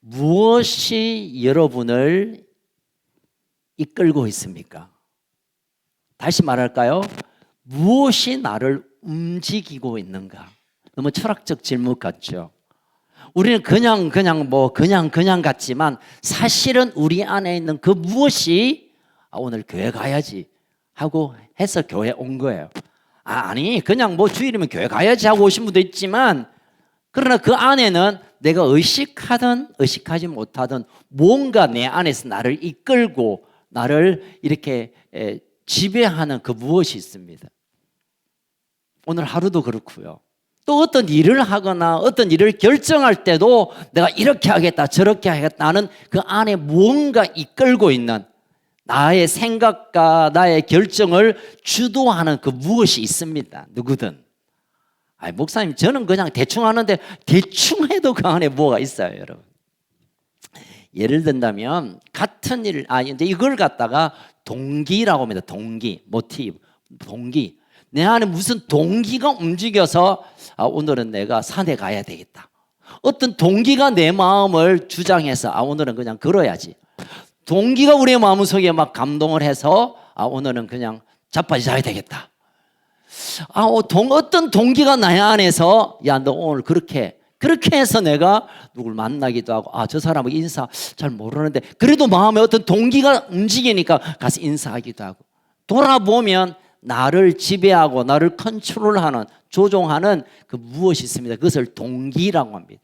무엇이 여러분을 이끌고 있습니까? 다시 말할까요? 무엇이 나를 움직이고 있는가? 너무 철학적 질문 같죠? 우리는 그냥 같지만 사실은 우리 안에 있는 그 무엇이 오늘 교회 가야지 하고 해서 교회 온 거예요. 아니 그냥 뭐 주일이면 교회 가야지 하고 오신 분도 있지만, 그러나 그 안에는 내가 의식하든 의식하지 못하든 뭔가 내 안에서 나를 이끌고 나를 이렇게 지배하는 그 무엇이 있습니다. 오늘 하루도 그렇고요. 또 어떤 일을 하거나 어떤 일을 결정할 때도 내가 이렇게 하겠다 저렇게 하겠다 하는 그 안에 뭔가 이끌고 있는 나의 생각과 나의 결정을 주도하는 그 무엇이 있습니다. 누구든. 목사님 저는 그냥 대충 하는데, 대충 해도 그 안에 뭐가 있어요, 여러분. 예를 든다면 같은 일, 이제 이걸 갖다가 동기라고 합니다. 동기, 모티브, 동기. 내 안에 무슨 동기가 움직여서 오늘은 내가 산에 가야 되겠다. 어떤 동기가 내 마음을 주장해서 오늘은 그냥 걸어야지. 동기가 우리의 마음속에 막 감동을 해서 오늘은 그냥 자빠지 자야 되겠다. 어떤 동기가 내 안에서 야 너 오늘 그렇게 해서 내가 누굴 만나기도 하고 저 사람은 인사 잘 모르는데 그래도 마음에 어떤 동기가 움직이니까 가서 인사하기도 하고, 돌아보면 나를 지배하고 나를 컨트롤하는, 조종하는 그 무엇이 있습니다. 그것을 동기라고 합니다.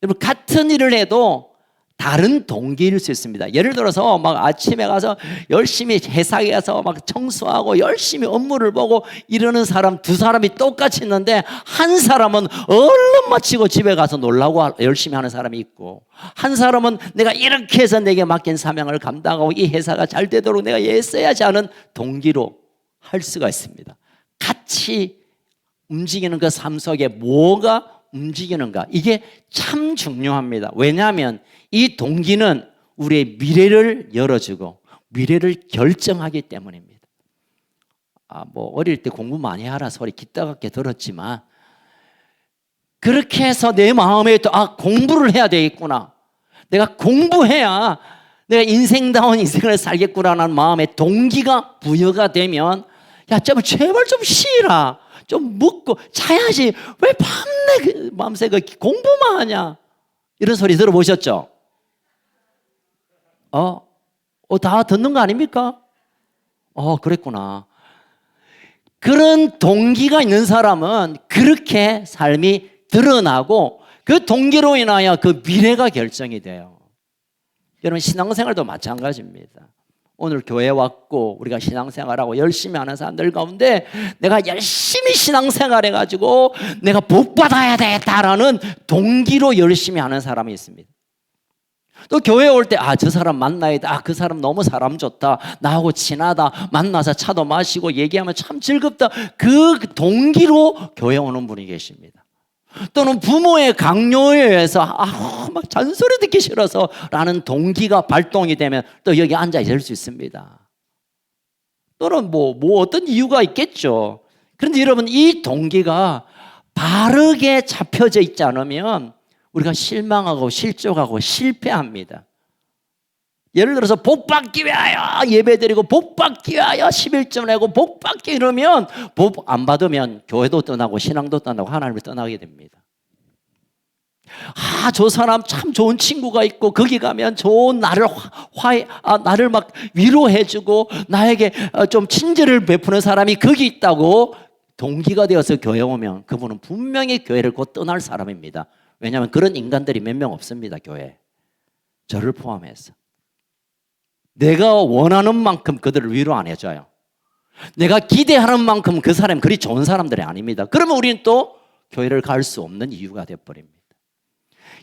여러분, 같은 일을 해도 다른 동기일 수 있습니다. 예를 들어서 막 아침에 가서 열심히 회사에 가서 막 청소하고 열심히 업무를 보고 이러는 사람 두 사람이 똑같이 있는데, 한 사람은 얼른 마치고 집에 가서 놀라고 열심히 하는 사람이 있고, 한 사람은 내가 이렇게 해서 내게 맡긴 사명을 감당하고 이 회사가 잘 되도록 내가 애써야지 하는 동기로 할 수가 있습니다. 같이 움직이는 그 삶 속에 뭐가 움직이는가, 이게 참 중요합니다. 왜냐하면 이 동기는 우리의 미래를 열어주고 미래를 결정하기 때문입니다. 뭐 어릴 때 공부 많이 하라 소리 기따갑게 들었지만, 그렇게 해서 내 마음에 또 공부를 해야 되겠구나, 내가 공부해야 내가 인생다운 인생을 살겠구나라는 마음의 동기가 부여가 되면, 야 제발 좀 쉬라, 좀 먹고 자야지, 왜 밤새 밤새 공부만 하냐, 이런 소리 들어보셨죠? 다 듣는 거 아닙니까? 그랬구나. 그런 동기가 있는 사람은 그렇게 삶이 드러나고 그 동기로 인하여 그 미래가 결정이 돼요. 여러분, 신앙생활도 마찬가지입니다. 오늘 교회 왔고 우리가 신앙생활하고 열심히 하는 사람들 가운데 내가 열심히 신앙생활 해가지고 내가 복받아야 되겠다라는 동기로 열심히 하는 사람이 있습니다. 또 교회 올 때 저 사람 만나야 돼, 그 사람 너무 사람 좋다, 나하고 친하다, 만나서 차도 마시고 얘기하면 참 즐겁다, 그 동기로 교회 오는 분이 계십니다. 또는 부모의 강요에 의해서 막 잔소리 듣기 싫어서 라는 동기가 발동이 되면 또 여기 앉아 있을 수 있습니다. 또는 뭐 어떤 이유가 있겠죠. 그런데 여러분, 이 동기가 바르게 잡혀져 있지 않으면 우리가 실망하고 실족하고 실패합니다. 예를 들어서 복받기 위하여 예배드리고 복받기 위하여 11조 내고 복받기 이러면, 복 안 받으면 교회도 떠나고 신앙도 떠나고 하나님을 떠나게 됩니다. 저 사람 참 좋은 친구가 있고 거기 가면 좋은 나를 나를 막 위로해주고 나에게 좀 친절을 베푸는 사람이 거기 있다고 동기가 되어서 교회 오면 그분은 분명히 교회를 곧 떠날 사람입니다. 왜냐하면 그런 인간들이 몇 명 없습니다, 교회에. 저를 포함해서. 내가 원하는 만큼 그들을 위로 안 해줘요. 내가 기대하는 만큼 그 사람이 그리 좋은 사람들이 아닙니다. 그러면 우리는 또 교회를 갈 수 없는 이유가 되어버립니다.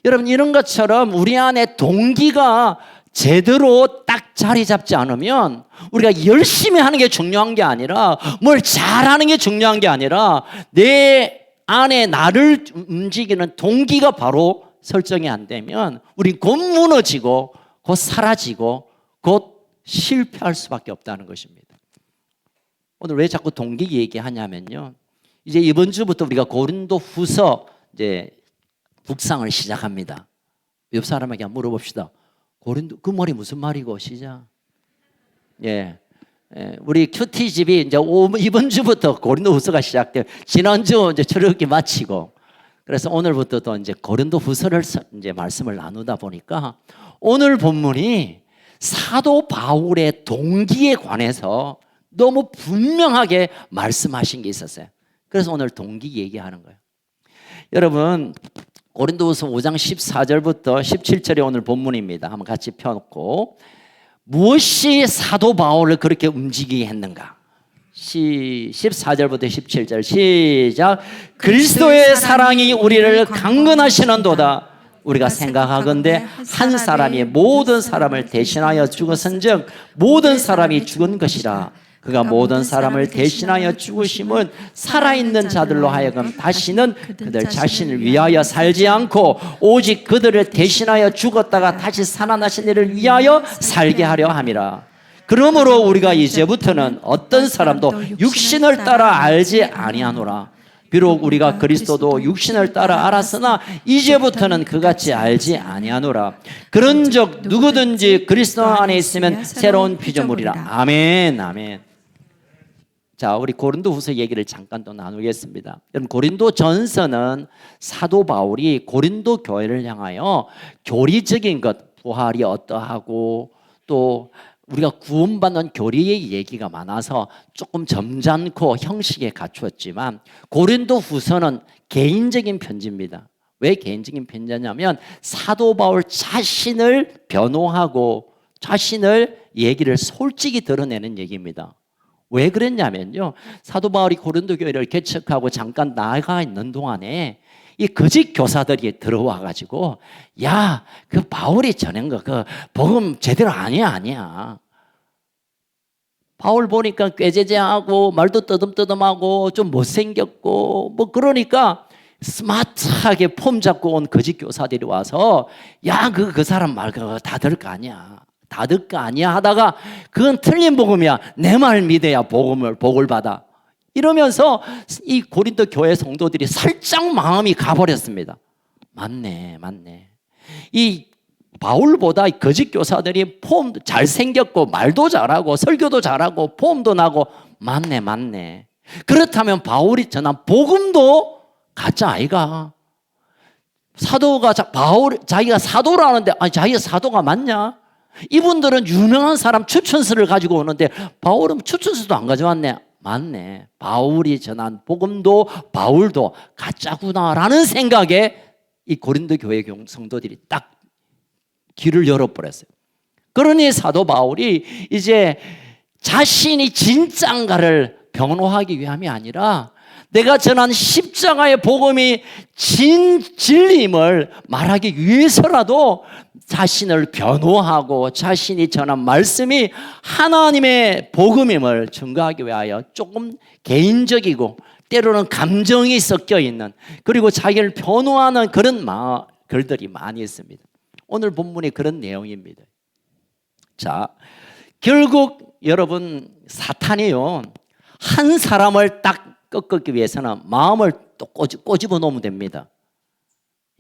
여러분, 이런 것처럼 우리 안에 동기가 제대로 딱 자리 잡지 않으면 우리가 열심히 하는 게 중요한 게 아니라, 뭘 잘하는 게 중요한 게 아니라, 내 안에 나를 움직이는 동기가 바로 설정이 안 되면 우린 곧 무너지고 곧 사라지고 곧 실패할 수밖에 없다는 것입니다. 오늘 왜 자꾸 동기 얘기하냐면요, 이제 이번 주부터 우리가 고린도후서 이제 묵상을 시작합니다. 옆 사람에게 한번 물어봅시다. 고린도 그 말이 무슨 말이고 시작. 예. 우리 큐티집이 이제 이번 주부터 고린도후서가 시작돼요. 지난주 이제 철학기 마치고 그래서 오늘부터 또 이제 고린도후서를 이제 말씀을 나누다 보니까 오늘 본문이 사도 바울의 동기에 관해서 너무 분명하게 말씀하신 게 있었어요. 그래서 오늘 동기 얘기하는 거예요. 여러분 고린도후서 5장 14절부터 17절이 오늘 본문입니다. 한번 같이 펴놓고 무엇이 사도 바울을 그렇게 움직이게 했는가? 14절부터 17절 시작. 그리스도의 사랑이 우리를 강건하시는도다. 우리가 생각하건대 한 사람이 모든 사람을 대신하여 죽었은즉 모든 사람이 죽은 것이라. 그가 모든 사람을 대신하여 죽으심은 살아있는 자들로 하여금 다시는 그들 자신을 위하여 살지 않고 오직 그들을 대신하여 죽었다가 다시 살아나신 이를 위하여 살게 하려 함이라. 그러므로 우리가 이제부터는 어떤 사람도 육신을 따라 알지 아니하노라. 비록 우리가 그리스도도 육신을 따라 알았으나 이제부터는 그같이 알지 아니하노라. 그런즉 누구든지 그리스도 안에 있으면 새로운 피조물이라. 아멘. 아멘. 자, 우리 고린도후서 얘기를 잠깐 또 나누겠습니다. 여러분 고린도 전서는 사도 바울이 고린도 교회를 향하여 교리적인 것, 부활이 어떠하고 또 우리가 구원받는 교리의 얘기가 많아서 조금 점잖고 형식에 갖추었지만 고린도후서는 개인적인 편지입니다. 왜 개인적인 편지냐면 사도 바울 자신을 변호하고 자신을 얘기를 솔직히 드러내는 얘기입니다. 왜 그랬냐면요, 사도 바울이 고린도 교회를 개척하고 잠깐 나가 있는 동안에 이 거짓 교사들이 들어와 가지고 야, 그 바울이 전한 거 그 복음 제대로 아니야. 바울 보니까 꾀죄죄하고 말도 떠듬떠듬하고 좀 못생겼고 뭐 그러니까 스마트하게 폼 잡고 온 거짓 교사들이 와서 야, 그 사람 말 그거 다 들 거 아니야. 다 들 거 아니야 하다가 그건 틀린 복음이야. 내 말 믿어야 복을 받아. 이러면서 이 고린도 교회 성도들이 살짝 마음이 가버렸습니다. 맞네. 이 바울보다 거짓 교사들이 폼도 잘생겼고 말도 잘하고 설교도 잘하고 폼도 나고 맞네. 그렇다면 바울이 전한 복음도 가짜 아이가? 사도가 자기가 사도라는데 아니 자기가 사도가 맞냐? 이분들은 유명한 사람 추천서를 가지고 오는데 바울은 추천서도 안 가져왔네. 맞네. 바울이 전한 복음도 바울도 가짜구나라는 생각에 이 고린도 교회 성도들이 딱 길을 열어버렸어요. 그러니 사도 바울이 이제 자신이 진짜인가를 변호하기 위함이 아니라 내가 전한 십자가의 복음이 진리임을 말하기 위해서라도 자신을 변호하고 자신이 전한 말씀이 하나님의 복음임을 증거하기 위하여 조금 개인적이고 때로는 감정이 섞여 있는 그리고 자기를 변호하는 그런 글들이 많이 있습니다. 오늘 본문이 그런 내용입니다. 자, 결국 여러분 사탄이요 한 사람을 딱 꺾기 위해서는 마음을 또 꼬집어 놓으면 됩니다.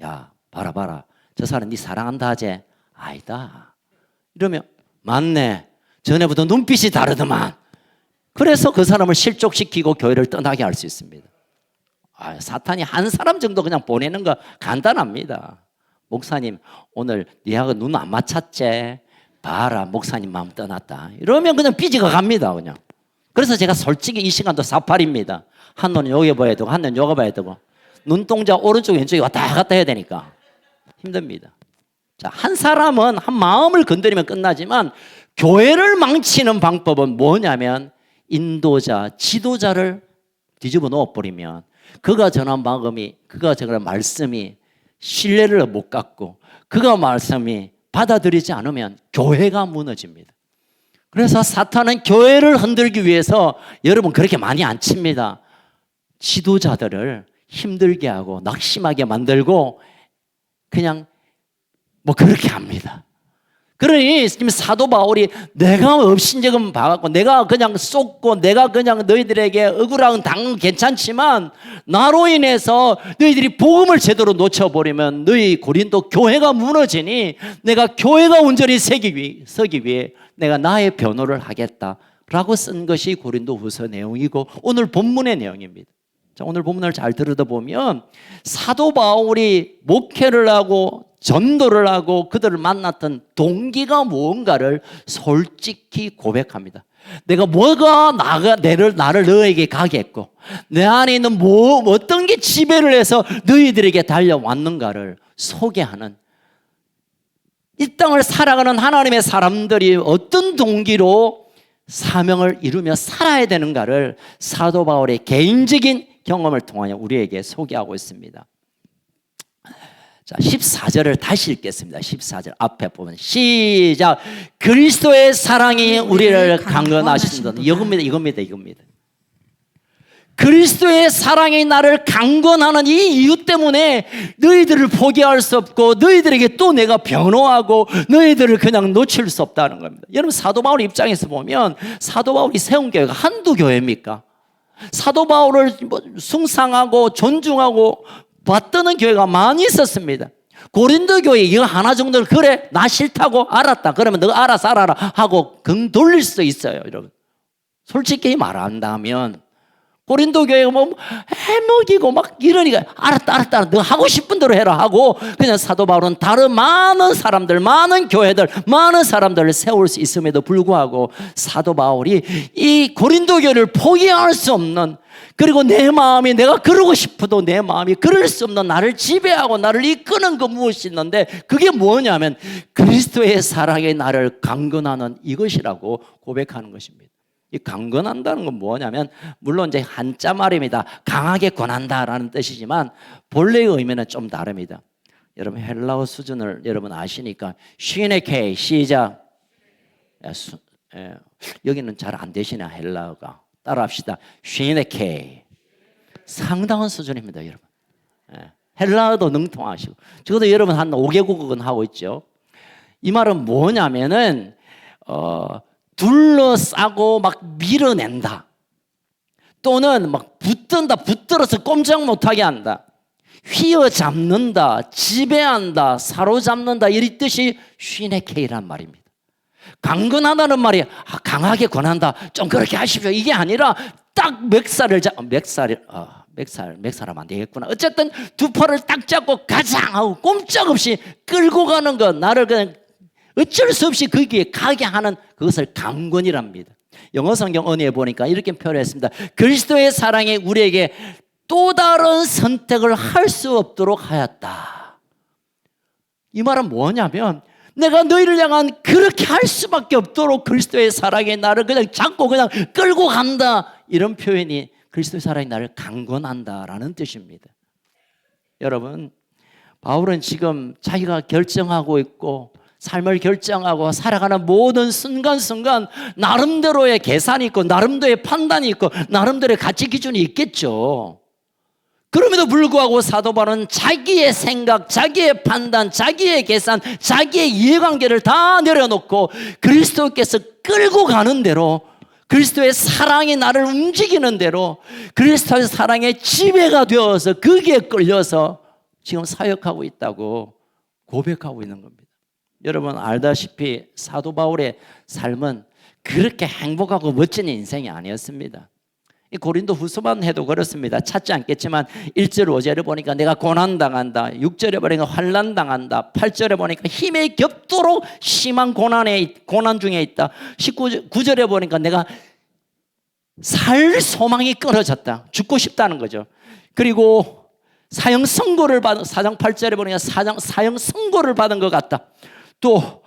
야, 봐라. 저 사람 네 사랑한다 하지? 아니다. 이러면 맞네. 전에부터 눈빛이 다르더만. 그래서 그 사람을 실족시키고 교회를 떠나게 할 수 있습니다. 사탄이 한 사람 정도 그냥 보내는 거 간단합니다. 목사님 오늘 니하고 눈 안 맞췄지? 봐라 목사님 마음 떠났다. 이러면 그냥 삐지가 갑니다. 그냥. 그래서 제가 솔직히 이 시간도 사팔입니다. 한 눈은 여기 봐야 되고 한 눈은 여기 봐야 되고 눈동자 오른쪽 왼쪽에 왔다 갔다 해야 되니까 힘듭니다. 자, 한 사람은 한 마음을 건드리면 끝나지만 교회를 망치는 방법은 뭐냐면 인도자, 지도자를 뒤집어 놓아버리면 그가 전한 말씀이 신뢰를 못 갖고 그가 말씀이 받아들이지 않으면 교회가 무너집니다. 그래서 사탄은 교회를 흔들기 위해서 여러분 그렇게 많이 안 칩니다. 지도자들을 힘들게 하고 낙심하게 만들고 그냥 뭐 그렇게 합니다. 그러니 지금 사도 바울이 내가 업신여금 봐갖고 내가 그냥 쏟고 내가 그냥 너희들에게 억울한 당은 괜찮지만 나로 인해서 너희들이 복음을 제대로 놓쳐버리면 너희 고린도 교회가 무너지니 내가 교회가 온전히 서기 위해 내가 나의 변호를 하겠다라고 쓴 것이 고린도 후서 내용이고 오늘 본문의 내용입니다. 자, 오늘 본문을 잘 들여다보면 사도 바울이 목회를 하고 전도를 하고 그들을 만났던 동기가 무언가를 솔직히 고백합니다. 내가 뭐가 나를 너에게 가게 했고 내 안에 있는 어떤 게 지배를 해서 너희들에게 달려왔는가를 소개하는, 이 땅을 살아가는 하나님의 사람들이 어떤 동기로 사명을 이루며 살아야 되는가를 사도 바울의 개인적인 경험을 통하여 우리에게 소개하고 있습니다. 자, 14절을 다시 읽겠습니다. 14절 앞에 보면 시작. 그리스도의 사랑이 우리를 강건하신다. 이겁니다. 그리스도의 사랑이 나를 강건하는 이 이유 때문에 너희들을 포기할 수 없고 너희들에게 또 내가 변호하고 너희들을 그냥 놓칠 수 없다는 겁니다. 여러분, 사도 바울 입장에서 보면 사도 바울이 세운 교회가 한두 교회입니까? 사도 바울을 숭상하고 존중하고 받드는 교회가 많이 있었습니다. 고린도 교회 이거 하나 정도는 그래 나 싫다고 알았다 그러면 너 알아서 알아라 하고 등 돌릴 수도 있어요. 여러분, 솔직히 말한다면 고린도 교회가 뭐 해먹이고 막 이러니까 알았다 너 하고 싶은 대로 해라 하고 그냥 사도 바울은 다른 많은 사람들, 많은 교회들, 많은 사람들을 세울 수 있음에도 불구하고 사도 바울이 이 고린도 교회를 포기할 수 없는, 그리고 내 마음이 내가 그러고 싶어도 내 마음이 그럴 수 없는 나를 지배하고 나를 이끄는 그 무엇이 있는데 그게 뭐냐면 그리스도의 사랑이 나를 강건하는 이것이라고 고백하는 것입니다. 이 강건한다는 건 뭐냐면 물론 이제 한자 말입니다. 강하게 권한다라는 뜻이지만 본래의 의미는 좀 다릅니다. 여러분 헬라어 수준을 여러분 아시니까 슈네케 시작. 여기는 잘 안 되시나 헬라어가. 따라합시다. 슈네케. 상당한 수준입니다, 여러분. 헬라어도 능통하시고 적어도 여러분 한 5개국어는 하고 있죠. 이 말은 뭐냐면은 둘러싸고 막 밀어낸다, 또는 막 붙들어서 꼼짝 못하게 한다, 휘어잡는다, 지배한다, 사로잡는다, 이 뜻이 슈네케이란 말입니다. 강건하다는 말이 강하게 권한다, 좀 그렇게 하십시오 이게 아니라 딱 멱살을 하면 안 되겠구나. 어쨌든 두 팔을 딱 잡고 가장 하고 꼼짝없이 끌고 가는 것, 나를 그냥 어쩔 수 없이 거기에 가게 하는 그것을 강권이랍니다. 영어 성경 언어에 보니까 이렇게 표현했습니다. 그리스도의 사랑이 우리에게 또 다른 선택을 할 수 없도록 하였다. 이 말은 뭐냐면 내가 너희를 향한 그렇게 할 수밖에 없도록 그리스도의 사랑이 나를 그냥 잡고 그냥 끌고 간다, 이런 표현이 그리스도의 사랑이 나를 강권한다라는 뜻입니다. 여러분, 바울은 지금 자기가 결정하고 있고 삶을 결정하고 살아가는 모든 순간순간 나름대로의 계산이 있고 나름대로의 판단이 있고 나름대로의 가치 기준이 있겠죠. 그럼에도 불구하고 사도 바울은 자기의 생각, 자기의 판단, 자기의 계산, 자기의 이해관계를 다 내려놓고 그리스도께서 끌고 가는 대로, 그리스도의 사랑이 나를 움직이는 대로, 그리스도의 사랑의 지배가 되어서 거기에 끌려서 지금 사역하고 있다고 고백하고 있는 겁니다. 여러분 알다시피 사도 바울의 삶은 그렇게 행복하고 멋진 인생이 아니었습니다. 이 고린도 후서만 해도 그렇습니다. 찾지 않겠지만 1절 5절에 보니까 내가 고난당한다, 6절에 보니까 환난당한다, 8절에 보니까 힘에 겹도록 심한 고난 중에 있다, 9절에 보니까 내가 살 소망이 끊어졌다, 죽고 싶다는 거죠. 그리고 사형 선고를 받은, 4장 8절에 보니까 사형 선고를 받은 것 같다. 또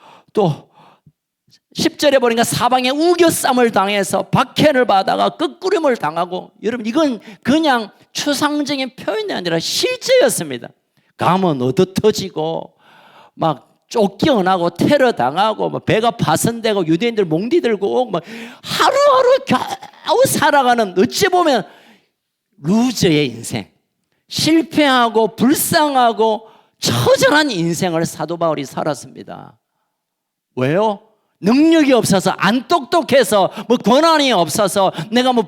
10절에 보니까 사방에 우겨쌈을 당해서 박해를 받다가 끄꾸림을 당하고, 여러분 이건 그냥 추상적인 표현이 아니라 실제였습니다. 가면 얻어터지고 막 쫓겨나고 테러 당하고 막 배가 파손되고 유대인들 몽디 들고 막 하루하루 겨우 살아가는, 어찌 보면 루저의 인생, 실패하고 불쌍하고 처절한 인생을 사도 바울이 살았습니다. 왜요? 능력이 없어서, 안 똑똑해서, 뭐 권한이 없어서, 내가 뭐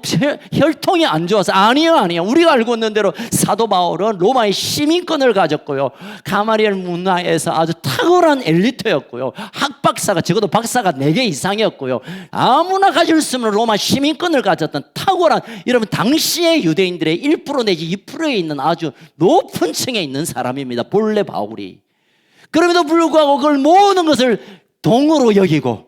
혈통이 안 좋아서. 아니요. 우리가 알고 있는 대로 사도 바울은 로마의 시민권을 가졌고요, 가마리엘 문화에서 아주 탁월한 엘리트였고요, 학박사가 적어도 박사가 4개 이상이었고요, 아무나 가질 수 없는 로마 시민권을 가졌던 탁월한, 여러분 당시의 유대인들의 1% 내지 2%에 있는 아주 높은 층에 있는 사람입니다, 본래 바울이. 그럼에도 불구하고 그걸 모든 것을 동으로 여기고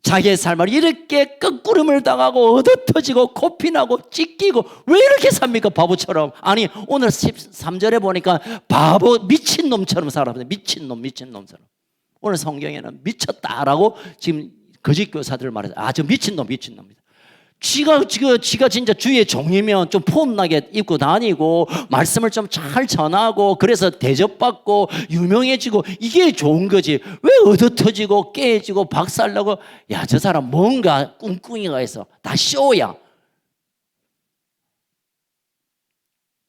자기의 삶을 이렇게 끄꾸름을 당하고 얻어터지고 코피나고 찢기고 왜 이렇게 삽니까? 바보처럼. 아니, 오늘 13절에 보니까 바보, 미친놈처럼 살았어요. 미친놈처럼. 오늘 성경에는 미쳤다라고 지금 거짓 교사들 말해서, 아, 저 미친놈이다. 지가 진짜 주의 종이면 좀 폼나게 입고 다니고 말씀을 좀 잘 전하고 그래서 대접받고 유명해지고 이게 좋은 거지. 왜 얻어터지고 깨지고 박살나고. 야, 저 사람 뭔가 꿍꿍이가 있어. 다 쇼야.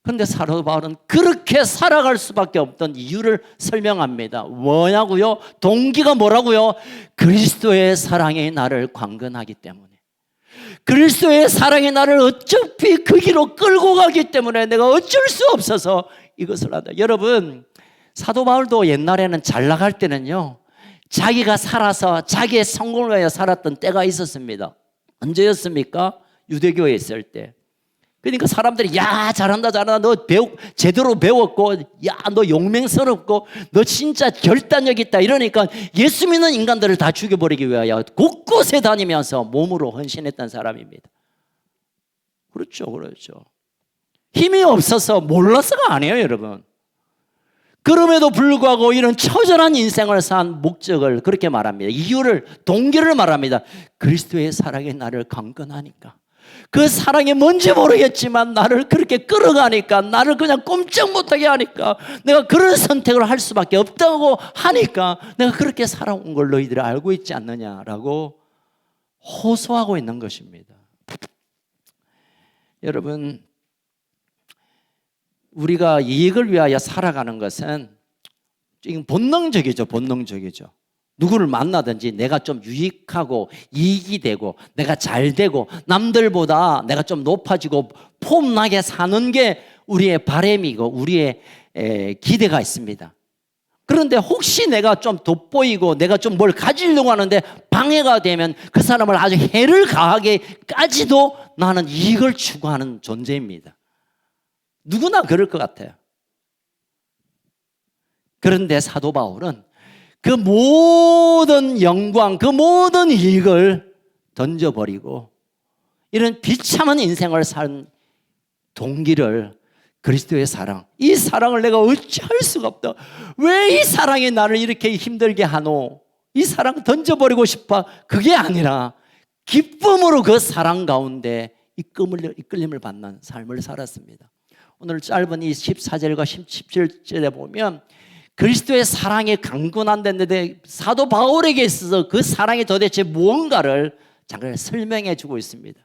그런데 사도 바울은 그렇게 살아갈 수밖에 없던 이유를 설명합니다. 뭐냐고요? 동기가 뭐라고요? 그리스도의 사랑이 나를 관건하기 때문에. 그리스도의 사랑이 나를 어차피 그 길로 끌고 가기 때문에 내가 어쩔 수 없어서 이것을 한다. 여러분, 사도 바울도 옛날에는 잘 나갈 때는요, 자기가 살아서 자기의 성공을 위하여 살았던 때가 있었습니다. 언제였습니까? 유대교에 있을 때. 그러니까 사람들이, 야, 잘한다, 너 제대로 배웠고, 야, 너 용맹스럽고, 너 진짜 결단력 있다 이러니까 예수 믿는 인간들을 다 죽여버리기 위하여 곳곳에 다니면서 몸으로 헌신했던 사람입니다. 그렇죠. 힘이 없어서 몰라서가 아니에요, 여러분. 그럼에도 불구하고 이런 처절한 인생을 산 목적을 그렇게 말합니다. 이유를, 동기를 말합니다. 그리스도의 사랑이 나를 강건하니까. 그 사랑이 뭔지 모르겠지만 나를 그렇게 끌어가니까, 나를 그냥 꼼짝 못하게 하니까, 내가 그런 선택을 할 수밖에 없다고 하니까 내가 그렇게 살아온 걸 너희들이 알고 있지 않느냐라고 호소하고 있는 것입니다. 여러분, 우리가 이익을 위하여 살아가는 것은 지금 본능적이죠. 누구를 만나든지 내가 좀 유익하고 이익이 되고 내가 잘 되고 남들보다 내가 좀 높아지고 폼나게 사는 게 우리의 바람이고 우리의 기대가 있습니다. 그런데 혹시 내가 좀 돋보이고 내가 좀 뭘 가지려고 하는데 방해가 되면 그 사람을 아주 해를 가하게까지도 나는 이익을 추구하는 존재입니다. 누구나 그럴 것 같아요. 그런데 사도 바울은 그 모든 영광, 그 모든 이익을 던져버리고 이런 비참한 인생을 산 동기를, 그리스도의 사랑, 이 사랑을 내가 어찌할 수가 없다. 왜 이 사랑이 나를 이렇게 힘들게 하노? 이 사랑 던져버리고 싶어. 그게 아니라 기쁨으로 그 사랑 가운데 이끌림을 받는 삶을 살았습니다. 오늘 짧은 이 14절과 17절에 보면 그리스도의 사랑이 강건한데 사도 바울에게 있어서 그 사랑이 도대체 무언가를 잠깐 설명해 주고 있습니다.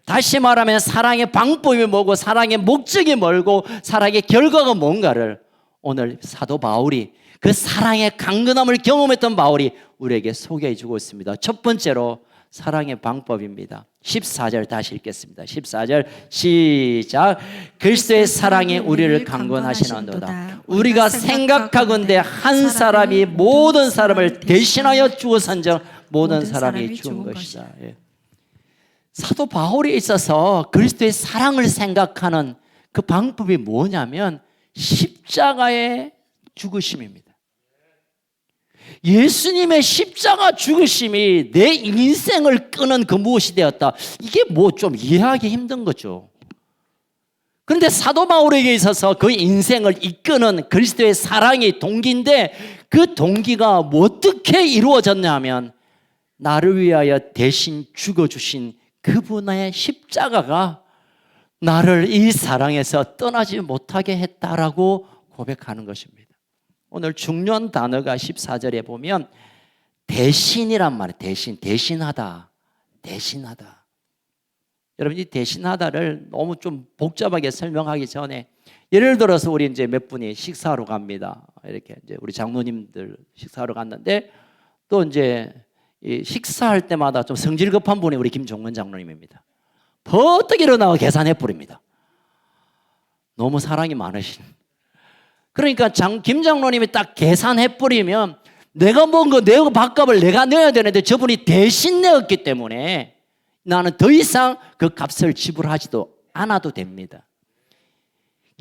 다시 말하면 사랑의 방법이 뭐고 사랑의 목적이 뭐고 사랑의 결과가 뭔가를 오늘 사도 바울이, 그 사랑의 강건함을 경험했던 바울이 우리에게 소개해 주고 있습니다. 첫 번째로 사랑의 방법입니다. 14절 다시 읽겠습니다. 14절 시작. 그리스도의 사랑이 우리를 강건하시는도다. 우리가 생각하건대 한 사람이 모든 사람을 대신하여 죽어선정 모든 사람이 죽은 것이다. 예. 사도 바울에 있어서 그리스도의 사랑을 생각하는 그 방법이 뭐냐면 십자가의 죽으심입니다. 예수님의 십자가 죽으심이 내 인생을 끄는 그 무엇이 되었다. 이게 뭐 좀 이해하기 힘든 거죠. 그런데 사도 바울에게 있어서 그 인생을 이끄는 그리스도의 사랑이 동기인데 그 동기가 뭐 어떻게 이루어졌냐 하면 나를 위하여 대신 죽어주신 그분의 십자가가 나를 이 사랑에서 떠나지 못하게 했다라고 고백하는 것입니다. 오늘 중요한 단어가 14절에 보면 대신이란 말이에요. 대신하다. 여러분, 이 대신하다를 너무 좀 복잡하게 설명하기 전에 예를 들어서 우리 이제 몇 분이 식사하러 갑니다. 이렇게 이제 우리 장로님들 식사하러 갔는데 또 이제 이 식사할 때마다 좀 성질 급한 분이 우리 김종원 장로님입니다. 버뜩 일어나고 계산해 버립니다. 너무 사랑이 많으신. 그러니까 김 장로님이 딱 계산해 버리면 내가 먹은 거 내고 밥값을 내가 내야 되는데 저분이 대신 내었기 때문에 나는 더 이상 그 값을 지불하지도 않아도 됩니다.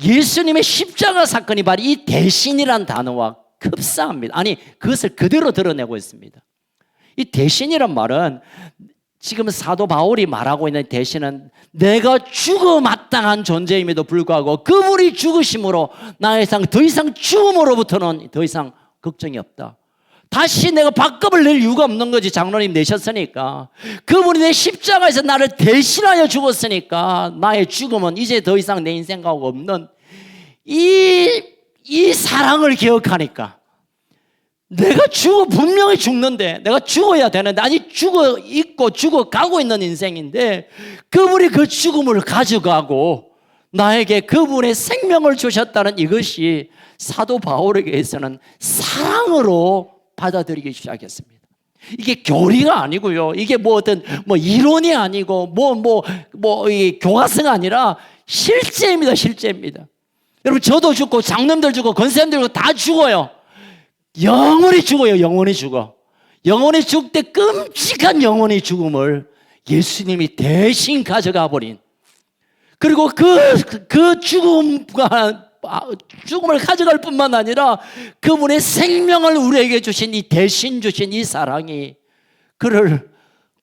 예수님의 십자가 사건이 바로 이 대신이란 단어와 흡사합니다. 아니, 그것을 그대로 드러내고 있습니다. 이 대신이란 말은 지금 사도 바울이 말하고 있는 대신은 내가 죽어 마땅한 존재임에도 불구하고 그분이 죽으심으로 나의 더 이상 죽음으로부터는 더 이상 걱정이 없다. 다시 내가 밥값을 낼 이유가 없는 거지. 장로님 내셨으니까. 그분이 내 십자가에서 나를 대신하여 죽었으니까 나의 죽음은 이제 더 이상 내 인생과 없는 이 사랑을 기억하니까 내가 분명히 죽는데 내가 죽어야 되는데 아직 죽어 있고 죽어 가고 있는 인생인데 그분이 그 죽음을 가져가고 나에게 그분의 생명을 주셨다는 이것이 사도 바울에게서는 사랑으로 받아들이기 시작했습니다. 이게 교리가 아니고요. 이게 어떤 이론이 아니고 이 교과서가 아니라 실제입니다. 실제입니다. 여러분 저도 죽고 장님들 죽고 권사님들 죽고 다 죽어요. 영원히 죽어요. 영원히 죽어. 영원히 죽을 때 끔찍한 영원히 죽음을 예수님이 대신 가져가 버린, 그리고 그 죽음을 가져갈 뿐만 아니라 그분의 생명을 우리에게 주신 이 대신 주신 이 사랑이 그를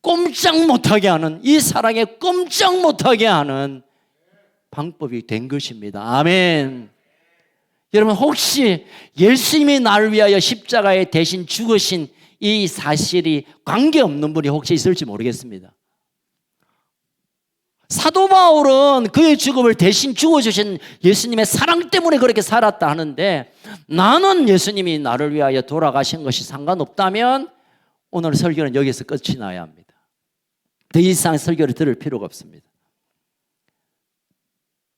꼼짝 못하게 하는, 이 사랑에 꼼짝 못하게 하는 방법이 된 것입니다. 아멘. 여러분 혹시 예수님이 나를 위하여 십자가에 대신 죽으신 이 사실이 관계없는 분이 혹시 있을지 모르겠습니다. 사도 바울은 그의 죽음을 대신 죽어주신 예수님의 사랑 때문에 그렇게 살았다 하는데, 나는 예수님이 나를 위하여 돌아가신 것이 상관없다면 오늘 설교는 여기서 끝이 나야 합니다. 더 이상 설교를 들을 필요가 없습니다.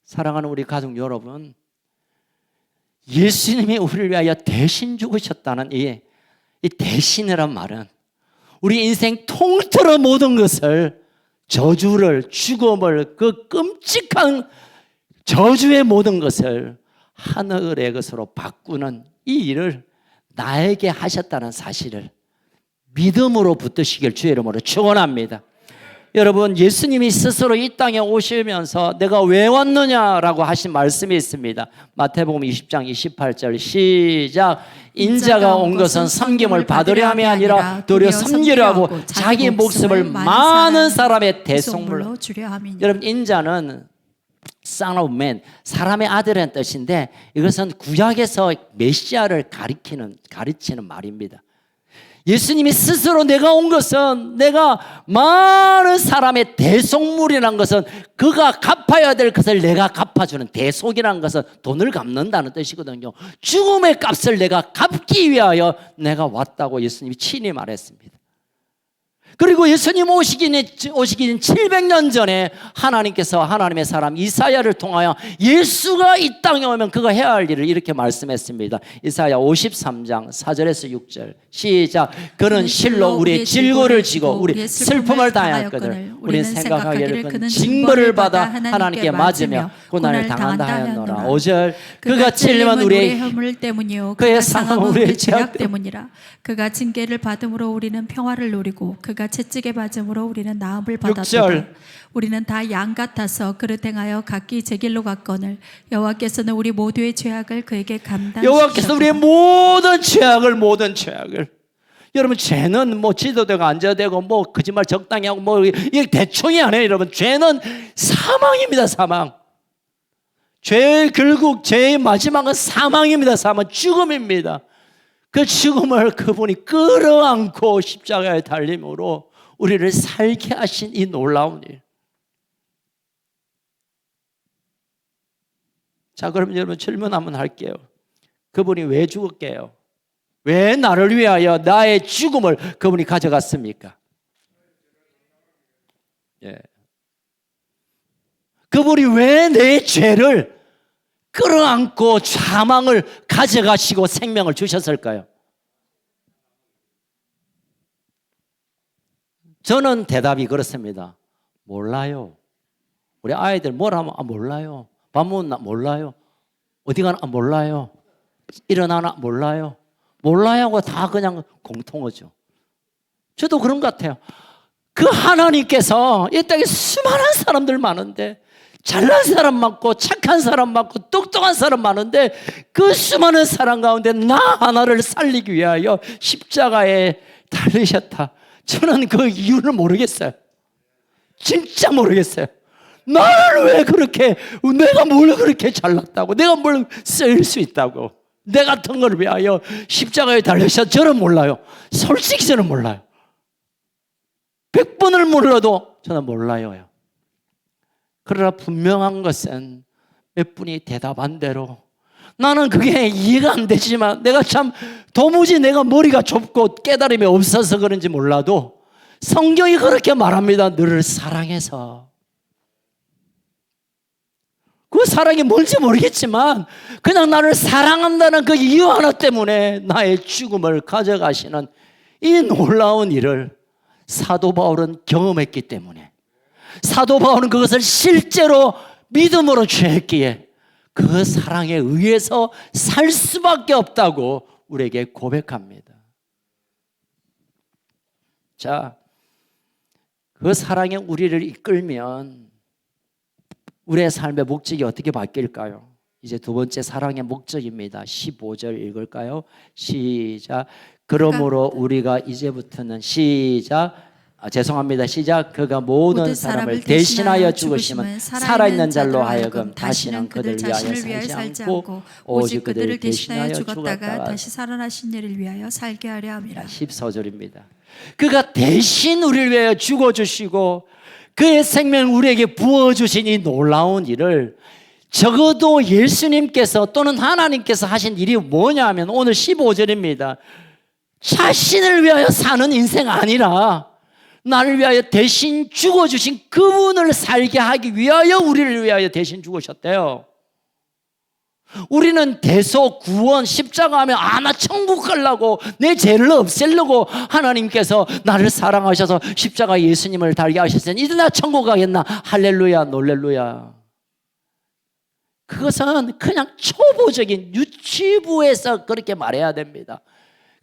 사랑하는 우리 가족 여러분, 예수님이 우리를 위하여 대신 죽으셨다는 이 대신이란 말은 우리 인생 통틀어 모든 것을, 저주를, 죽음을, 그 끔찍한 저주의 모든 것을 하늘의 것으로 바꾸는 이 일을 나에게 하셨다는 사실을 믿음으로 붙드시길 주의 이름으로 축원합니다. 여러분, 예수님이 스스로 이 땅에 오시면서 내가 왜 왔느냐라고 하신 말씀이 있습니다. 마태복음 20장 28절 시작. 인자가 온 것은 섬김을 받으려 함이 아니라 도리어 섬기려 하고 자기 목숨을 많은 사람의 대속물로 주려 함이니. 여러분, 인자는 Son of Man, 사람의 아들이라는 뜻인데 이것은 구약에서 메시아를 가르치는 말입니다. 예수님이 스스로 내가 온 것은, 내가 많은 사람의 대속물이라는 것은 그가 갚아야 될 것을 내가 갚아주는, 대속이라는 것은 돈을 갚는다는 뜻이거든요. 죽음의 값을 내가 갚기 위하여 내가 왔다고 예수님이 친히 말했습니다. 그리고 예수님 오시기 700년 전에 하나님께서 하나님의 사람 이사야를 통하여 예수가 이 땅에 오면 그가 해야 할 일을 이렇게 말씀했습니다. 이사야 53장 4절에서 6절 시작. 그는 실로 우리의 질고를 지고 우리 슬픔을 당하였거늘 우리는 생각하기를 그는 징벌을 받아 하나님께 맞으며 고난을 당한다 하였노라. 5절. 그가 찔림은 우리의 허물 때문이요 그의 상함은 우리의 죄악 때문이라. 그가 징계를 받음으로 우리는 평화를 누리고 그가 채찍에 맞음으로 우리는 나음을 받았도다. 우리는 다 양 같아서 그릇 행하여 각기 제 길로 갔거늘 여호와께서는 우리 모두의 죄악을 그에게 감당하셨도다. 여호와께서 우리의 모든 죄악을 여러분, 죄는 지도되고 앉아되고 거짓말 적당히 하고 이게 대충이 아니에요. 여러분, 죄는 사망입니다. 사망. 결국 죄의 마지막은 사망입니다. 사망, 죽음입니다. 그 죽음을 그분이 끌어안고 십자가에 달림으로 우리를 살게 하신 이 놀라운 일. 자, 그럼 여러분 질문 한번 할게요. 그분이 왜 죽었게요? 왜 나를 위하여 나의 죽음을 그분이 가져갔습니까? 예. 그분이 왜 내 죄를 끌어안고 사망을 가져가시고 생명을 주셨을까요? 저는 대답이 그렇습니다. 몰라요. 우리 아이들 뭘 하면 몰라요. 밥 먹나 몰라요. 어디 가나 몰라요. 일어나나 몰라요. 몰라요 하고 다 그냥 공통어죠. 저도 그런 것 같아요. 그 하나님께서 이 땅에 수많은 사람들 많은데, 잘난 사람 많고 착한 사람 많고 똑똑한 사람 많은데, 그 수많은 사람 가운데 나 하나를 살리기 위하여 십자가에 달리셨다. 저는 그 이유를 모르겠어요. 진짜 모르겠어요. 나를 왜 그렇게, 내가 뭘 그렇게 잘났다고, 내가 뭘 쓸 수 있다고, 내 같은 걸 위하여 십자가에 달리셨다. 저는 몰라요. 솔직히 저는 몰라요. 100번을 몰라도 저는 몰라요. 그러나 분명한 것은 몇 분이 대답한 대로, 나는 그게 이해가 안 되지만, 내가 참 도무지 내가 머리가 좁고 깨달음이 없어서 그런지 몰라도 성경이 그렇게 말합니다. 너를 사랑해서. 그 사랑이 뭔지 모르겠지만 그냥 나를 사랑한다는 그 이유 하나 때문에 나의 죽음을 가져가시는 이 놀라운 일을 사도 바울은 경험했기 때문에, 사도 바울은 그것을 실제로 믿음으로 취했기에 그 사랑에 의해서 살 수밖에 없다고 우리에게 고백합니다. 자, 그 사랑이 우리를 이끌면 우리의 삶의 목적이 어떻게 바뀔까요? 이제 두 번째 사랑의 목적입니다. 15절 읽을까요? 시작. 그러므로 우리가 이제부터는 시작. 죄송합니다. 시작. 그가 모든 사람을 대신하여 죽으심은 살아있는 자로 하여금 다시는 그들 위하여 살지 않고 오직 그들을 대신하여 죽었다가 다시 살아나신 이를 위하여 살게 하려 함이라. 14절입니다. 그가 대신 우리를 위하여 죽어주시고 그의 생명을 우리에게 부어주신 이 놀라운 일을, 적어도 예수님께서 또는 하나님께서 하신 일이 뭐냐 하면 오늘 15절입니다. 자신을 위하여 사는 인생 아니라 나를 위하여 대신 죽어주신 그분을 살게 하기 위하여 우리를 위하여 대신 죽으셨대요. 우리는 대속, 구원, 십자가 하면 나 천국 가려고, 내 죄를 없애려고 하나님께서 나를 사랑하셔서 십자가 예수님을 달게 하셨으니 이제 나 천국 가겠나? 할렐루야, 놀렐루야. 그것은 그냥 초보적인 유치부에서 그렇게 말해야 됩니다.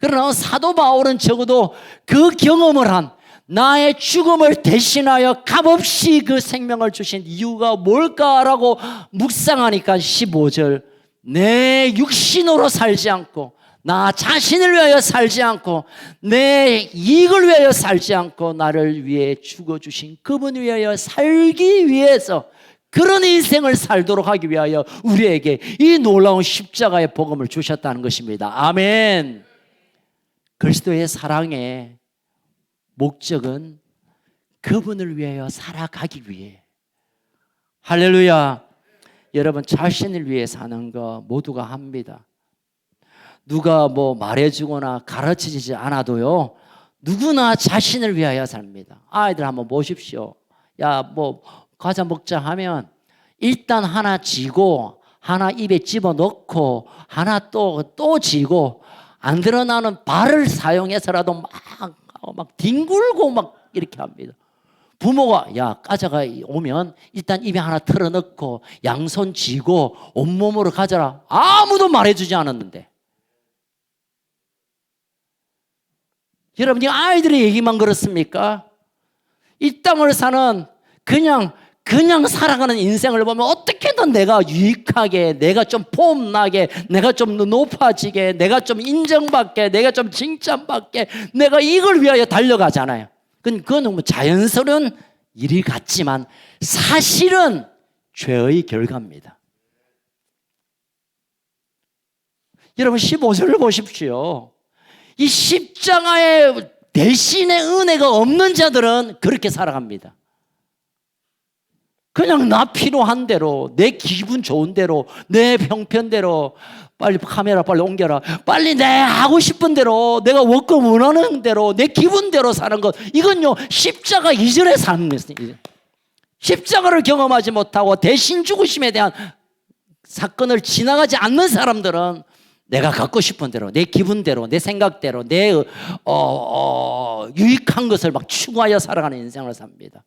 그러나 사도 바울은 적어도 그 경험을 한, 나의 죽음을 대신하여 값없이 그 생명을 주신 이유가 뭘까라고 묵상하니까 15절, 내 육신으로 살지 않고 나 자신을 위하여 살지 않고 내 이익을 위하여 살지 않고 나를 위해 죽어주신 그분을 위하여 살기 위해서, 그런 인생을 살도록 하기 위하여 우리에게 이 놀라운 십자가의 복음을 주셨다는 것입니다. 아멘. 그리스도의 사랑의 목적은 그분을 위하여 살아가기 위해. 할렐루야. 여러분, 자신을 위해 사는 거 모두가 합니다. 누가 뭐 말해주거나 가르치지 않아도요, 누구나 자신을 위하여 삽니다. 아이들 한번 보십시오. 야, 뭐 과자 먹자 하면 일단 하나 쥐고 하나 입에 집어넣고 하나 또 쥐고, 안 드러나는 발을 사용해서라도 막 뒹굴고 막 이렇게 합니다. 부모가 야, 과자가 오면 일단 입에 하나 털어넣고 양손 쥐고 온몸으로 가져라, 아무도 말해주지 않았는데, 여러분, 이 아이들의 얘기만 그렇습니까? 이 땅을 사는 그냥 살아가는 인생을 보면 어떻게든 내가 유익하게, 내가 좀 폼나게, 내가 좀 높아지게, 내가 좀 인정받게, 내가 좀 칭찬받게, 내가 이걸 위하여 달려가잖아요. 그건 너무 자연스러운 일이 같지만 사실은 죄의 결과입니다. 여러분, 15절을 보십시오. 이 십자가의 대신의 은혜가 없는 자들은 그렇게 살아갑니다. 그냥 나 필요한 대로, 내 기분 좋은 대로, 내 형편대로, 빨리 카메라 빨리 옮겨라, 빨리 내 하고 싶은 대로, 내가 원금 원하는 대로, 내 기분대로 사는 것, 이건요 십자가 이전에 사는 것입니다. 십자가를 경험하지 못하고 대신 죽으심에 대한 사건을 지나가지 않는 사람들은 내가 갖고 싶은 대로, 내 기분대로, 내 생각대로, 내 유익한 것을 막 추구하여 살아가는 인생을 삽니다.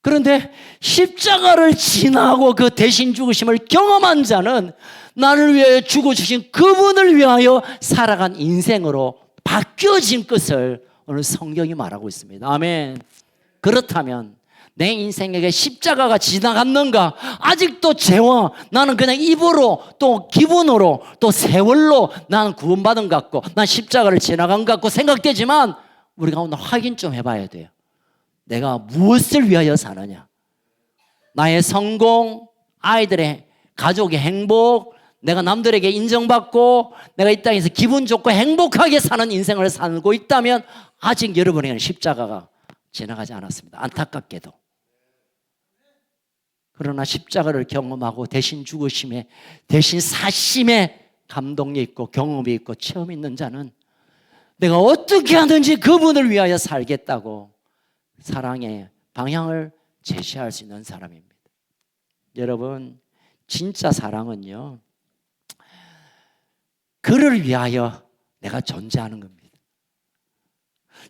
그런데 십자가를 지나고 그 대신 죽으심을 경험한 자는 나를 위하여 죽어주신 그분을 위하여 살아간 인생으로 바뀌어진 것을 오늘 성경이 말하고 있습니다. 아멘. 그렇다면 내 인생에게 십자가가 지나갔는가? 아직도 죄와 나는 그냥 입으로 또 기분으로 또 세월로 나는 구원받은 것 같고 난 십자가를 지나간 것 같고 생각되지만 우리가 오늘 확인 좀 해봐야 돼요. 내가 무엇을 위하여 사느냐? 나의 성공, 아이들의 가족의 행복, 내가 남들에게 인정받고 내가 이 땅에서 기분 좋고 행복하게 사는 인생을 살고 있다면 아직 여러분에게는 십자가가 지나가지 않았습니다. 안타깝게도. 그러나 십자가를 경험하고 대신 죽으심에 대신 사심에 감동이 있고 경험이 있고 체험이 있는 자는 내가 어떻게 하든지 그분을 위하여 살겠다고 사랑의 방향을 제시할 수 있는 사람입니다. 여러분, 진짜 사랑은요, 그를 위하여 내가 존재하는 겁니다.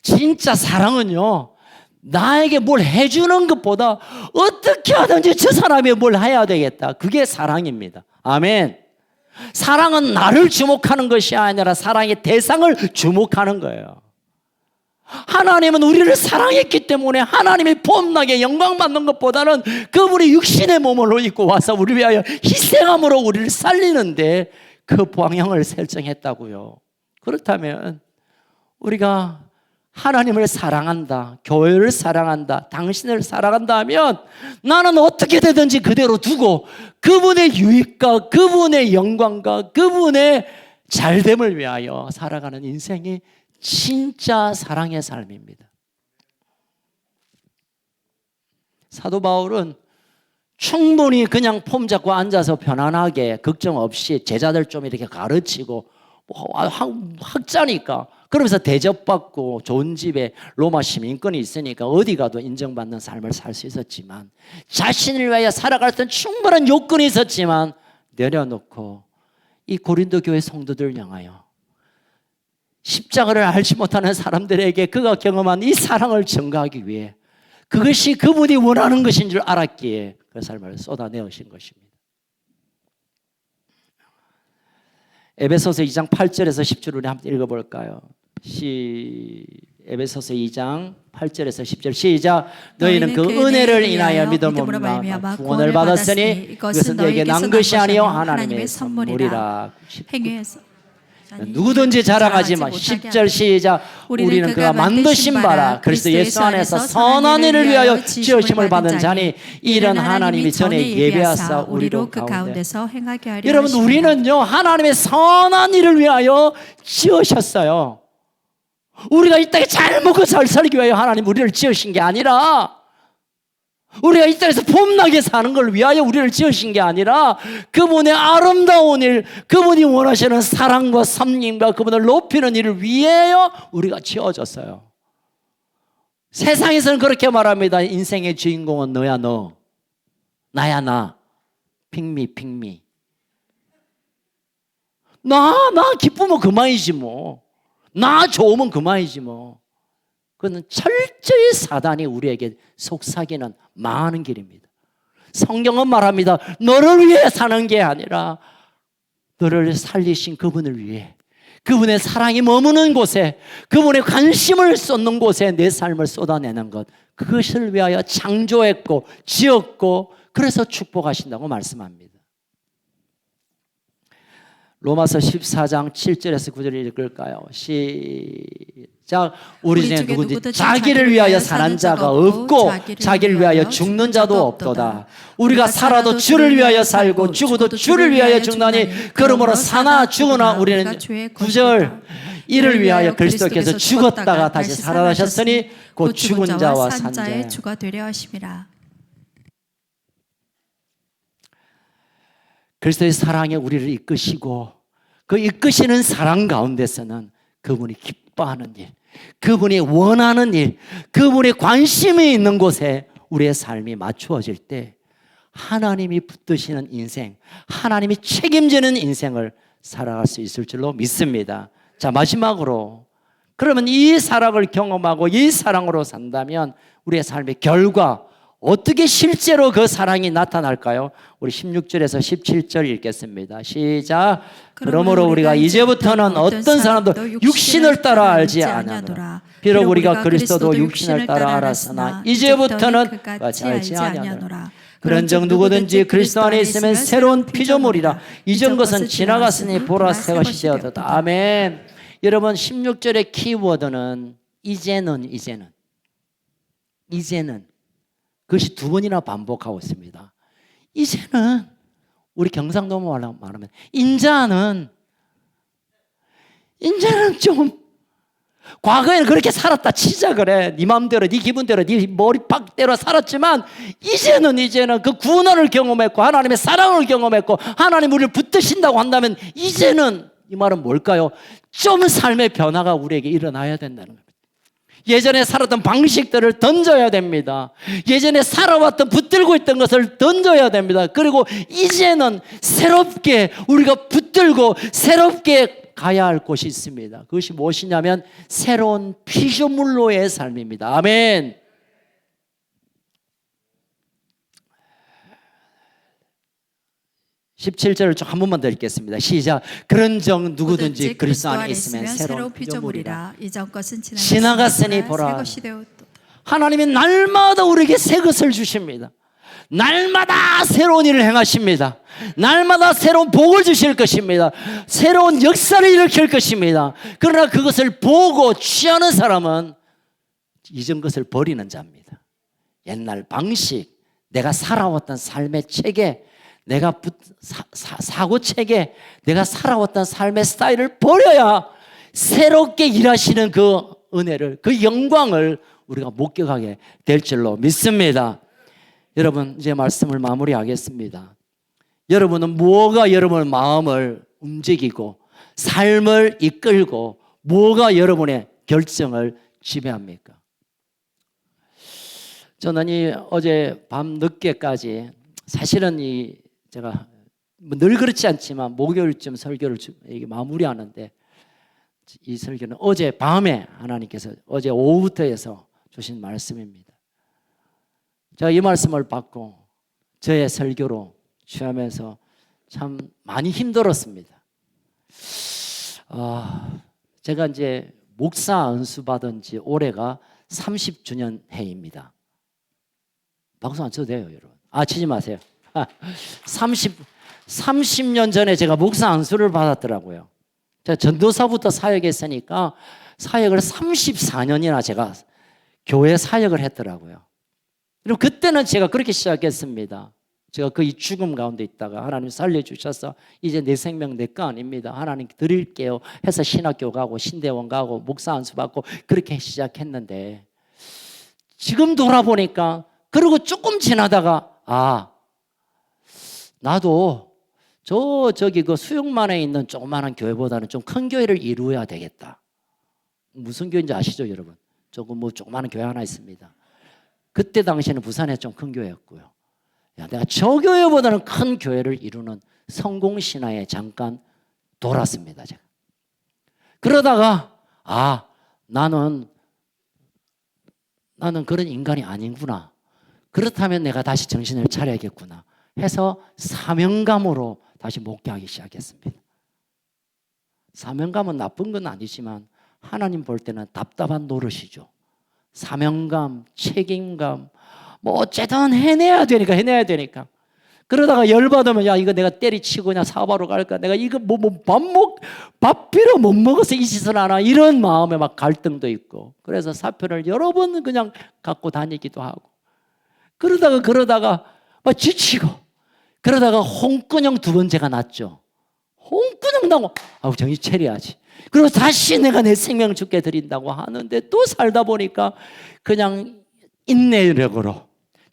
진짜 사랑은요, 나에게 뭘 해주는 것보다 어떻게 하든지 저 사람이 뭘 해야 되겠다. 그게 사랑입니다. 아멘. 사랑은 나를 주목하는 것이 아니라 사랑의 대상을 주목하는 거예요. 하나님은 우리를 사랑했기 때문에 하나님이 폼나게 영광받는 것보다는 그분이 육신의 몸을 입고 와서 우리를 위하여 희생함으로 우리를 살리는데 그 방향을 설정했다고요. 그렇다면 우리가 하나님을 사랑한다, 교회를 사랑한다, 당신을 사랑한다 하면 나는 어떻게 되든지 그대로 두고 그분의 유익과 그분의 영광과 그분의 잘됨을 위하여 살아가는 인생이 진짜 사랑의 삶입니다. 사도 바울은 충분히 그냥 폼 잡고 앉아서 편안하게 걱정 없이 제자들 좀 이렇게 가르치고 학자니까 그러면서 대접받고 좋은 집에 로마 시민권이 있으니까 어디 가도 인정받는 삶을 살 수 있었지만 자신을 위하여 살아갈 땐 충분한 요건이 있었지만 내려놓고 이 고린도 교회 성도들 향하여 십자가를 알지 못하는 사람들에게 그가 경험한 이 사랑을 전가하기 위해 그것이 그분이 원하는 것인 줄 알았기에 그 삶을 쏟아내으신 것입니다. 에베소서 2장 8절에서 10절 우리 한번 읽어볼까요? 에베소서 2장 8절에서 10절 시작. 너희는 그 은혜를 인하여 믿음으로 말미암아 구원을 받았으니 이것은 너희에게 난 것이 아니요 하나님의 선물이라. 행위에서 누구든지 자랑하지 마. 10절 시작. 우리는 그가 만드신 바라 그리스도 예수 안에서 선한 일을 위하여 지으심을 받은 자니 이런 하나님이 전에 예배하사 우리로 그 가운데서 행하게 하려 여러분 하십니다. 우리는요 하나님의 선한 일을 위하여 지으셨어요. 우리가 이 땅에 잘 먹고 잘 살기 위하여 하나님 우리를 지으신 게 아니라 우리가 이 땅에서 폼나게 사는 걸 위하여 우리를 지으신 게 아니라 그분의 아름다운 일, 그분이 원하시는 사랑과 섬김과 그분을 높이는 일을 위하여 우리가 지어졌어요. 세상에서는 그렇게 말합니다. 인생의 주인공은 너야 너, 나야 나, 핑미 나 기쁘면 그만이지 뭐, 나 좋으면 그만이지 뭐. 그건 철저히 사단이 우리에게 속삭이는 많은 길입니다. 성경은 말합니다. 너를 위해 사는 게 아니라 너를 살리신 그분을 위해, 그분의 사랑이 머무는 곳에, 그분의 관심을 쏟는 곳에 내 삶을 쏟아내는 것, 그것을 위하여 창조했고 지었고 그래서 축복하신다고 말씀합니다. 로마서 14장 7절에서 9절을 읽을까요? 시작. 우리 중에 누구든지 자기를 위하여 사는 자가 없고 자기를 위하여 죽는 자도 없도다. 우리가 살아도 주를 위하여 살고 죽어도 주를 위하여 죽나니 그러므로 사나 죽으나 우리는 9절 이를 위하여 그리스도께서 죽었다가 다시 살아나셨으니 곧 죽은 자와 산 자의 주가 되려 하심이라. 그리스도의 사랑에 우리를 이끄시고 그 이끄시는 사랑 가운데서는 그분이 기뻐하는 일, 그분이 원하는 일, 그분의 관심이 있는 곳에 우리의 삶이 맞추어질 때 하나님이 붙드시는 인생, 하나님이 책임지는 인생을 살아갈 수 있을 줄로 믿습니다. 자, 마지막으로 그러면 이 사랑을 경험하고 이 사랑으로 산다면 우리의 삶의 결과 어떻게 실제로 그 사랑이 나타날까요? 우리 16절에서 17절 읽겠습니다. 시작. 그러므로 우리가 이제부터는 어떤 사람도 육신을 따라 알지 아니하노라. 비록 우리가 그리스도도 육신을 따라 알았으나 이제부터는 같이 알지 아니하노라. 그런즉 누구든지 그리스도 안에 있으면 새로운 피조물이라. 이전 것은 지나갔으니 보라 새 것이 되었다. 아멘. 여러분 16절의 키워드는 이제는 그것이 두 번이나 반복하고 있습니다. 이제는 우리 경상도 말하면 인자는 좀 과거에는 그렇게 살았다 치자 그래. 네 마음대로 네 기분대로 네 머리팍대로 살았지만 이제는 그 구원을 경험했고 하나님의 사랑을 경험했고 하나님 우리를 붙드신다고 한다면 이제는 이 말은 뭘까요? 좀 삶의 변화가 우리에게 일어나야 된다는 겁니다. 예전에 살았던 방식들을 던져야 됩니다. 예전에 살아왔던 붙들고 있던 것을 던져야 됩니다. 그리고 이제는 새롭게 우리가 붙들고 새롭게 가야 할 곳이 있습니다. 그것이 무엇이냐면 새로운 피조물로의 삶입니다. 아멘. (17절을) 좀 한 번만 더 읽겠습니다. 시작. 그런즉 누구든지 그리스도 안에 있으면 새로운 피조물이라. 이전 것은 지나갔으니 보라 새 것이 되었다. 하나님이 날마다 우리에게 새 것을 주십니다. 날마다 새로운 일을 행하십니다. 날마다 새로운 복을 주실 것입니다. 새로운 역사를 일으킬 것입니다. 그러나 그것을 보고 취하는 사람은 이전 것을 버리는 자입니다. 옛날 방식, 내가 살아왔던 삶의 체계, 내가 사고 체계, 내가 살아왔던 삶의 스타일을 버려야 새롭게 일하시는 그 은혜를, 그 영광을 우리가 목격하게 될 줄로 믿습니다. 여러분, 이제 말씀을 마무리하겠습니다. 여러분은 뭐가 여러분의 마음을 움직이고 삶을 이끌고 뭐가 여러분의 결정을 지배합니까? 저는 어제 밤 늦게까지 사실은 제가 늘 그렇지 않지만 목요일쯤 설교를 마무리하는데 이 설교는 어제 밤에 하나님께서 어제 오후부터 해서 주신 말씀입니다. 제가 이 말씀을 받고 저의 설교로 취하면서 참 많이 힘들었습니다. 제가 이제 목사 안수 받은 지 올해가 30주년 해입니다. 박수 안 쳐도 돼요, 여러분. 치지 마세요. 30년 전에 제가 목사 안수를 받았더라고요. 제가 전도사부터 사역했으니까 사역을 34년이나 제가 교회 사역을 했더라고요. 그리고 그때는 제가 그렇게 시작했습니다. 제가 이 죽음 가운데 있다가 하나님 살려주셔서 이제 내 생명 내 거 아닙니다. 하나님 드릴게요 해서 신학교 가고 신대원 가고 목사 안수 받고 그렇게 시작했는데 지금 돌아보니까 그리고 조금 지나다가 나도 저기 그 수영만에 있는 조그마한 교회보다는 좀 큰 교회를 이루어야 되겠다. 무슨 교회인지 아시죠, 여러분? 조그마한 교회 하나 있습니다. 그때 당시에는 부산에 좀 큰 교회였고요. 내가 저 교회보다는 큰 교회를 이루는 성공신화에 잠깐 돌았습니다, 제가. 그러다가 나는 그런 인간이 아니구나. 그렇다면 내가 다시 정신을 차려야겠구나 해서 사명감으로 다시 목회하기 시작했습니다. 사명감은 나쁜 건 아니지만 하나님 볼 때는 답답한 노릇이죠. 사명감, 책임감, 어쨌든 해내야 되니까. 그러다가 열받으면 이거 내가 때리치고 그냥 사바로 갈까? 내가 이거 밥 비려 못 먹어서 이 짓을 하나? 이런 마음에 막 갈등도 있고. 그래서 사표를 여러 번 그냥 갖고 다니기도 하고. 그러다가 막 지치고. 그러다가 홍군형 2번째가 났죠. 홍군형 나고 정신 차려야지. 그리고 다시 내가 내 생명 주께 드린다고 하는데 또 살다 보니까 그냥 인내력으로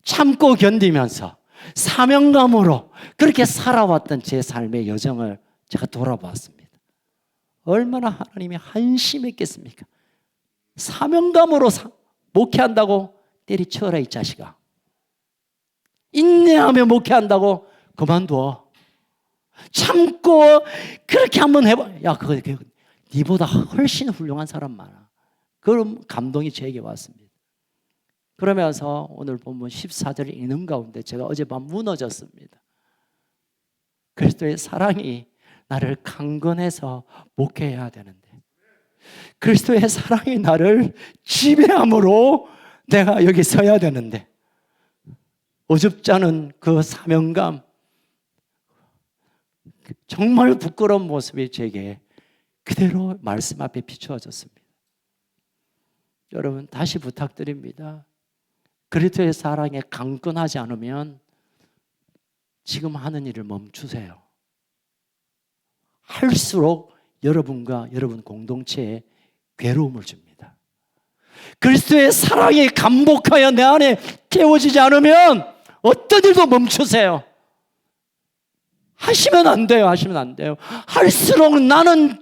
참고 견디면서 사명감으로 그렇게 살아왔던 제 삶의 여정을 제가 돌아봤습니다. 얼마나 하나님이 한심했겠습니까? 사명감으로 목회한다고 때리쳐라 이 자식아. 인내하며 목회한다고 그만둬. 참고 그렇게 한번 해봐. 야, 그거 니보다 훨씬 훌륭한 사람 많아. 그런 감동이 저에게 왔습니다. 그러면서 오늘 본문 14절을 읽는 가운데 제가 어젯밤 무너졌습니다. 그리스도의 사랑이 나를 강건해서 목회해야 되는데, 그리스도의 사랑이 나를 지배함으로 내가 여기 서야 되는데, 어줍지 않은 그 사명감, 정말 부끄러운 모습이 제게 그대로 말씀 앞에 비추어졌습니다. 여러분, 다시 부탁드립니다. 그리스도의 사랑에 강건하지 않으면 지금 하는 일을 멈추세요. 할수록 여러분과 여러분 공동체에 괴로움을 줍니다. 그리스도의 사랑이 감복하여 내 안에 채워지지 않으면 어떤 일도 멈추세요. 하시면 안 돼요. 하시면 안 돼요. 할수록 나는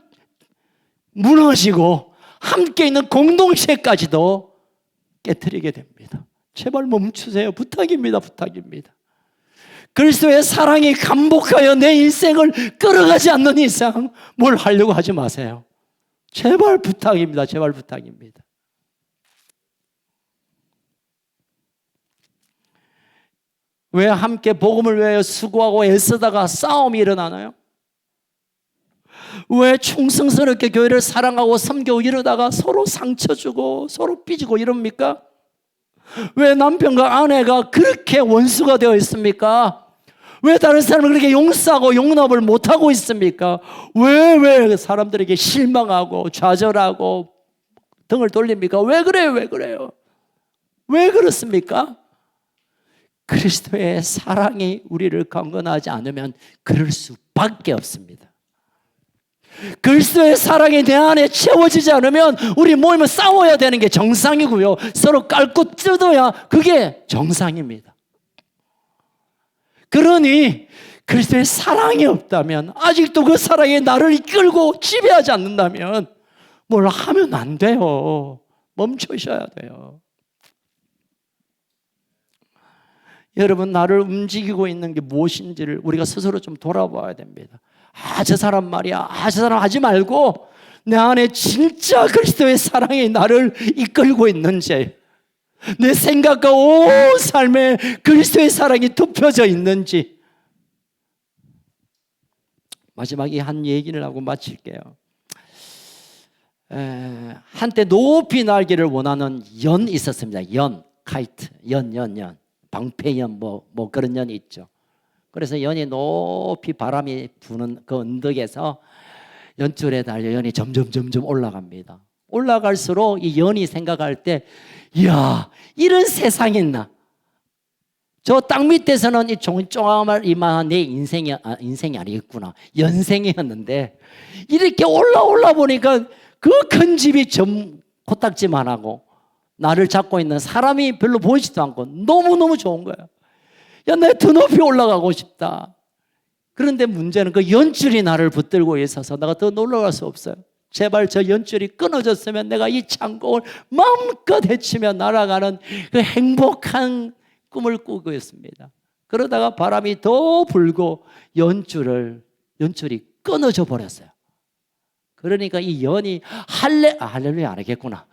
무너지고 함께 있는 공동체까지도 깨트리게 됩니다. 제발 멈추세요. 부탁입니다. 부탁입니다. 그리스도의 사랑이 감복하여 내 인생을 끌어가지 않는 이상 뭘 하려고 하지 마세요. 제발 부탁입니다. 제발 부탁입니다. 왜 함께 복음을 위하여 수고하고 애쓰다가 싸움이 일어나나요? 왜 충성스럽게 교회를 사랑하고 섬기고 이러다가 서로 상처 주고 서로 삐지고 이럽니까? 왜 남편과 아내가 그렇게 원수가 되어 있습니까? 왜 다른 사람을 그렇게 용서하고 용납을 못하고 있습니까? 왜 사람들에게 실망하고 좌절하고 등을 돌립니까? 왜 그래요? 왜 그래요? 왜 그렇습니까? 그리스도의 사랑이 우리를 강건하지 않으면 그럴 수밖에 없습니다. 그리스도의 사랑이 내 안에 채워지지 않으면 우리 모이면 싸워야 되는 게 정상이고요. 서로 깔고 뜯어야 그게 정상입니다. 그러니 그리스도의 사랑이 없다면, 아직도 그 사랑이 나를 이끌고 지배하지 않는다면 뭘 하면 안 돼요. 멈추셔야 돼요. 여러분, 나를 움직이고 있는 게 무엇인지를 우리가 스스로 좀 돌아봐야 됩니다. 저 사람 말이야, 저 사람 하지 말고 내 안에 진짜 그리스도의 사랑이 나를 이끌고 있는지, 내 생각과 온 삶에 그리스도의 사랑이 덮여져 있는지. 마지막에 한 얘기를 하고 마칠게요. 한때 높이 날기를 원하는 연이 있었습니다. 연, 카이트, 연. 방패연 뭐 그런 연이 있죠. 그래서 연이 높이 바람이 부는 그 언덕에서 연줄에 달려 연이 점점 올라갑니다. 올라갈수록 이 연이 생각할 때, 이야, 이런 세상이 있나? 저 땅 밑에서는 이 종종아말 이만한 내 인생이 아니겠구나, 연생이었는데 이렇게 올라 보니까 그 큰 집이 코딱지만하고 나를 잡고 있는 사람이 별로 보이지도 않고 너무너무 좋은 거예요. 야, 내가 더 높이 올라가고 싶다. 그런데 문제는 그 연줄이 나를 붙들고 있어서 내가 더 올라갈 수 없어요. 제발 저 연줄이 끊어졌으면 내가 이 창공을 마음껏 헤치며 날아가는 그 행복한 꿈을 꾸고 있습니다. 그러다가 바람이 더 불고 연줄이 끊어져 버렸어요. 그러니까 이 연이 할렐루야 안 하겠구나.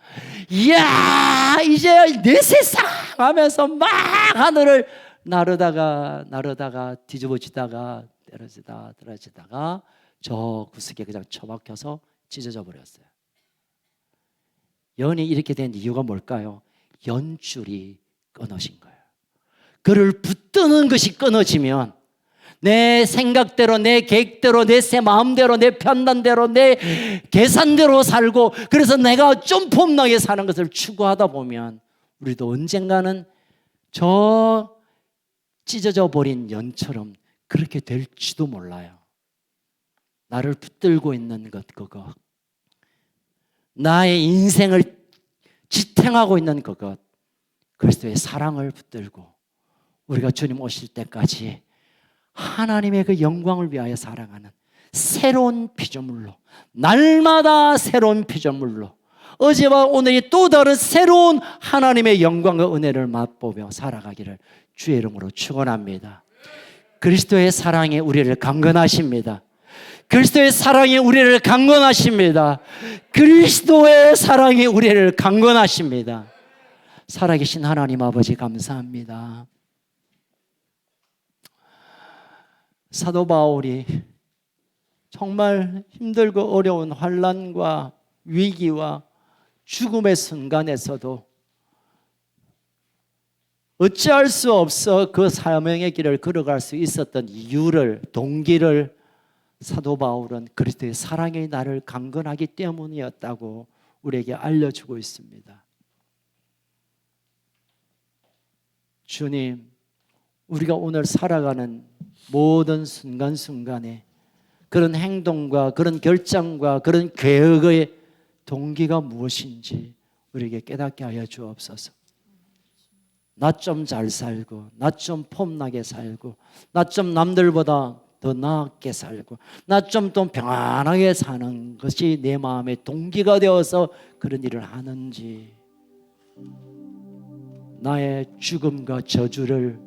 이야, 이제 내 세상 하면서 막 하늘을 나르다가 뒤집어지다가 떨어지다가 저 구석에 그냥 처박혀서 찢어져 버렸어요. 연이 이렇게 된 이유가 뭘까요? 연줄이 끊어진 거예요. 그를 붙드는 것이 끊어지면 내 생각대로, 내 계획대로, 내 마음대로, 내 판단대로, 내 계산대로 살고, 그래서 내가 좀 폼나게 사는 것을 추구하다 보면 우리도 언젠가는 저 찢어져 버린 연처럼 그렇게 될지도 몰라요. 나를 붙들고 있는 것, 그거, 나의 인생을 지탱하고 있는 그것, 그리스도의 사랑을 붙들고 우리가 주님 오실 때까지 하나님의 그 영광을 위하여 살아가는 새로운 피조물로, 날마다 새로운 피조물로, 어제와 오늘이 또 다른 새로운 하나님의 영광과 은혜를 맛보며 살아가기를 주의 이름으로 축원합니다. 그리스도의 사랑에 우리를 강건하십니다. 그리스도의 사랑이 우리를 강건하십니다. 그리스도의 사랑이 우리를 강건하십니다. 살아계신 하나님 아버지 감사합니다. 사도 바울이 정말 힘들고 어려운 환난과 위기와 죽음의 순간에서도 어찌할 수 없어 그 사명의 길을 걸어갈 수 있었던 이유를, 동기를 사도 바울은 그리스도의 사랑이 나를 강건하기 때문이었다고 우리에게 알려주고 있습니다. 주님, 우리가 오늘 살아가는 모든 순간순간에 그런 행동과 그런 결정과 그런 계획의 동기가 무엇인지 우리에게 깨닫게 하여 주옵소서. 나 좀 잘 살고, 나 좀 폼나게 살고, 나 좀 남들보다 더 나았게 살고, 나 좀 더 평안하게 사는 것이 내 마음의 동기가 되어서 그런 일을 하는지, 나의 죽음과 저주를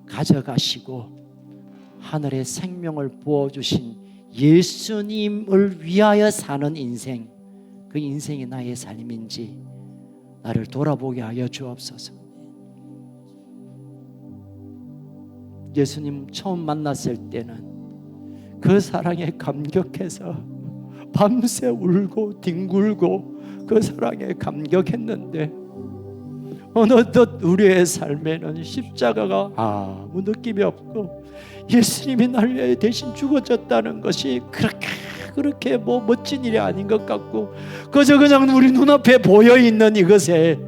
가져가시고 하늘의 생명을 부어주신 예수님을 위하여 사는 인생, 그 인생이 나의 삶인지 나를 돌아보게 하여 주옵소서. 예수님 처음 만났을 때는 그 사랑에 감격해서 밤새 울고 뒹굴고 그 사랑에 감격했는데 어느덧 우리의 삶에는 십자가가 아무 느낌이 없고 예수님이 나를 위해 대신 죽어졌다는 것이 그렇게 뭐 멋진 일이 아닌 것 같고 그저 그냥 우리 눈앞에 보여있는 이것에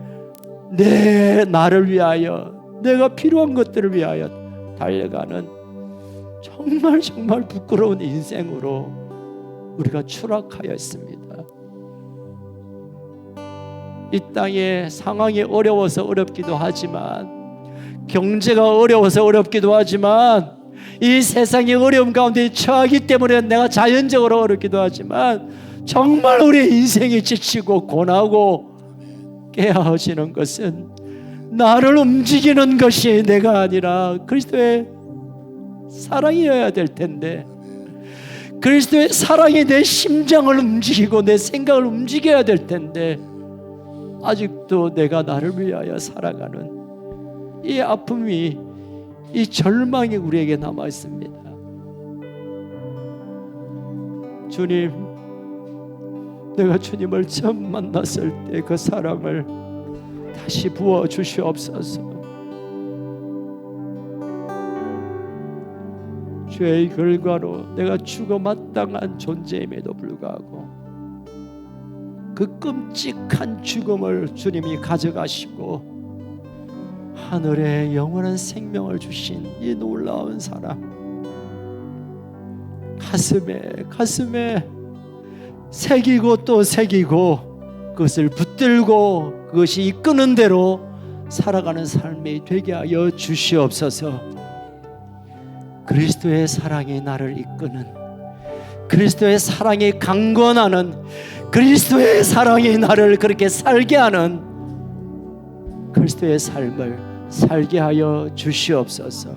나를 위하여, 내가 필요한 것들을 위하여 달려가는 정말 부끄러운 인생으로 우리가 추락하였습니다. 이 땅의 상황이 어려워서 어렵기도 하지만, 경제가 어려워서 어렵기도 하지만, 이 세상의 어려움 가운데 처하기 때문에 내가 자연적으로 어렵기도 하지만, 정말 우리의 인생이 지치고 고나고 깨어지는 것은 나를 움직이는 것이 내가 아니라 그리스도의 사랑이어야 될 텐데, 그리스도의 사랑이 내 심장을 움직이고 내 생각을 움직여야 될 텐데, 아직도 내가 나를 위하여 살아가는 이 아픔이, 이 절망이 우리에게 남아 있습니다. 주님, 내가 주님을 처음 만났을 때 그 사랑을 다시 부어 주시옵소서. 죄의 결과로 내가 죽어 마땅한 존재임에도 불구하고 그 끔찍한 죽음을 주님이 가져가시고 하늘에 영원한 생명을 주신 이 놀라운 사랑, 가슴에 새기고 또 새기고 그것을 붙들고 그것이 이끄는 대로 살아가는 삶이 되게 하여 주시옵소서. 그리스도의 사랑이 나를 이끄는, 그리스도의 사랑이 강건하는, 그리스도의 사랑이 나를 그렇게 살게 하는 그리스도의 삶을 살게 하여 주시옵소서.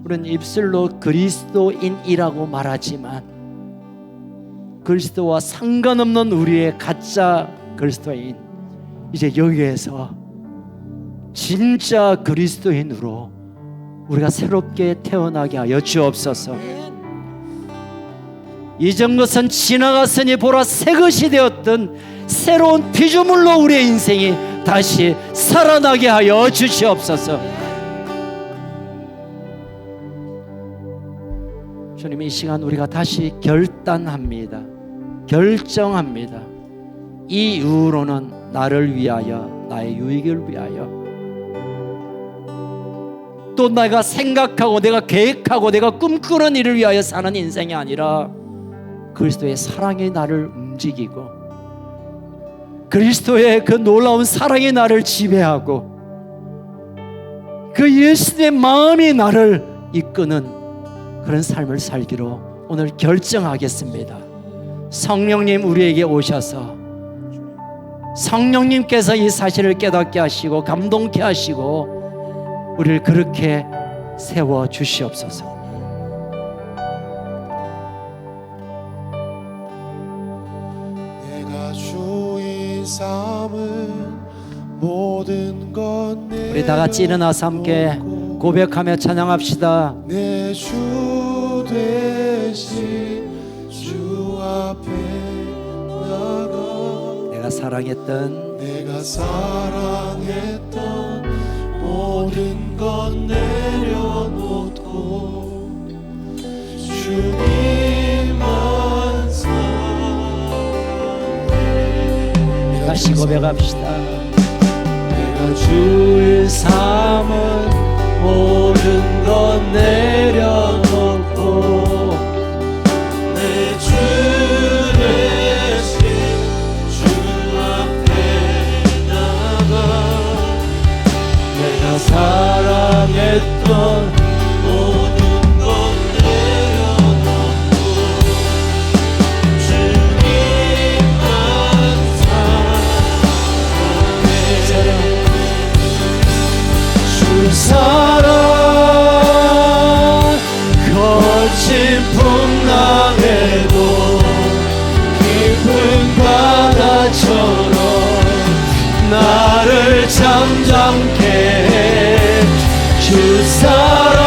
우리는 입술로 그리스도인이라고 말하지만 그리스도와 상관없는 우리의 가짜 그리스도인, 이제 여기에서 진짜 그리스도인으로 우리가 새롭게 태어나게 하여 주옵소서. 이전 것은 지나갔으니 보라 새 것이 되었던 새로운 피조물로 우리의 인생이 다시 살아나게 하여 주시옵소서. 주님, 이 시간 우리가 다시 결단합니다. 결정합니다. 이 이후로는 나를 위하여, 나의 유익을 위하여, 또 내가 생각하고 내가 계획하고 내가 꿈꾸는 일을 위하여 사는 인생이 아니라 그리스도의 사랑이 나를 움직이고 그리스도의 그 놀라운 사랑이 나를 지배하고 그 예수의 마음이 나를 이끄는 그런 삶을 살기로 오늘 결정하겠습니다. 성령님, 우리에게 오셔서 성령님께서 이 사실을 깨닫게 하시고 감동케 하시고 우리를 그렇게 세워 주시옵소서. 내가 주인 삼은 모든 것 우리 다 같이 일어나서 함께 고백하며 찬양합시다. 내 주 대신 주 앞에 나가 내가 사랑했던 내가 사랑했던 모든 것 내려놓고 주님만 사랑해. 다시 고백합시다. 내가 주의 삼은 모든 것 내려놓고 내 주 대신 주 앞에 나가 내가 사랑했던 모든 것 내려놓고 주님만 사랑해. 주 사랑 거친 풍랑에도 깊은 바다처럼 나를 잠잠케 해. 주 사랑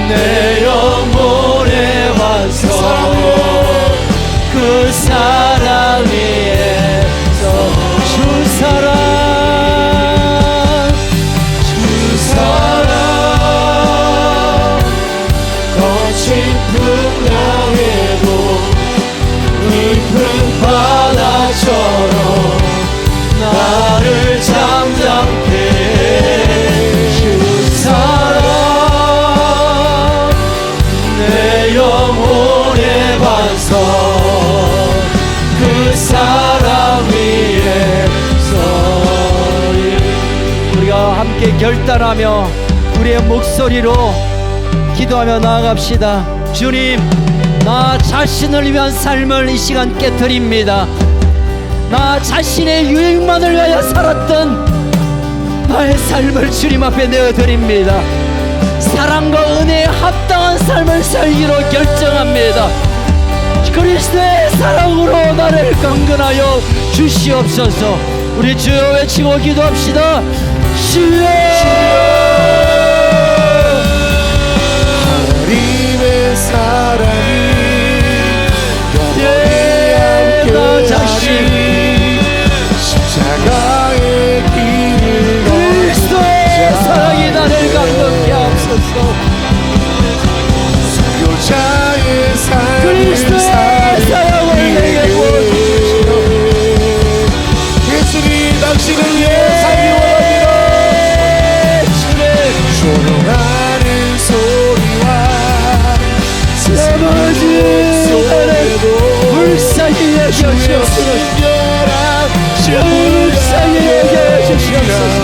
내 영혼에 와서 그 사랑 위에서 주 사랑 거친 풍랑에도 깊은 바다처럼 나를 잠잠케 주 사랑 내 영혼의 반석 그 사랑 위에서 우리가 함께 결단하며 우리의 목소리로 기도하며 나아갑시다. 주님, 나 자신을 위한 삶을 이 시간 깨뜨립니다. 나 자신의 유익만을 위하여 살았던 나의 삶을 주님 앞에 내어드립니다. 사랑과 은혜에 합당한 삶을 살기로 결정합니다. 그리스도의 사랑으로 나를 강건하여 주시옵소서. 우리 주여 외치고 기도합시다. 주여, 하나님의 사랑이 나 자신 십자가의 길을 그리스도의 사랑이 나를 감동케 하옵소서. 여자의 삶을 그리스도의 사랑을 내게 보여주시오. 예수님 당신을 위해 살기 원합니다. 조롱하는 소리와 아버지, 나를 불쌍히 여겨주옵소서. 불쌍히 여겨주옵소서.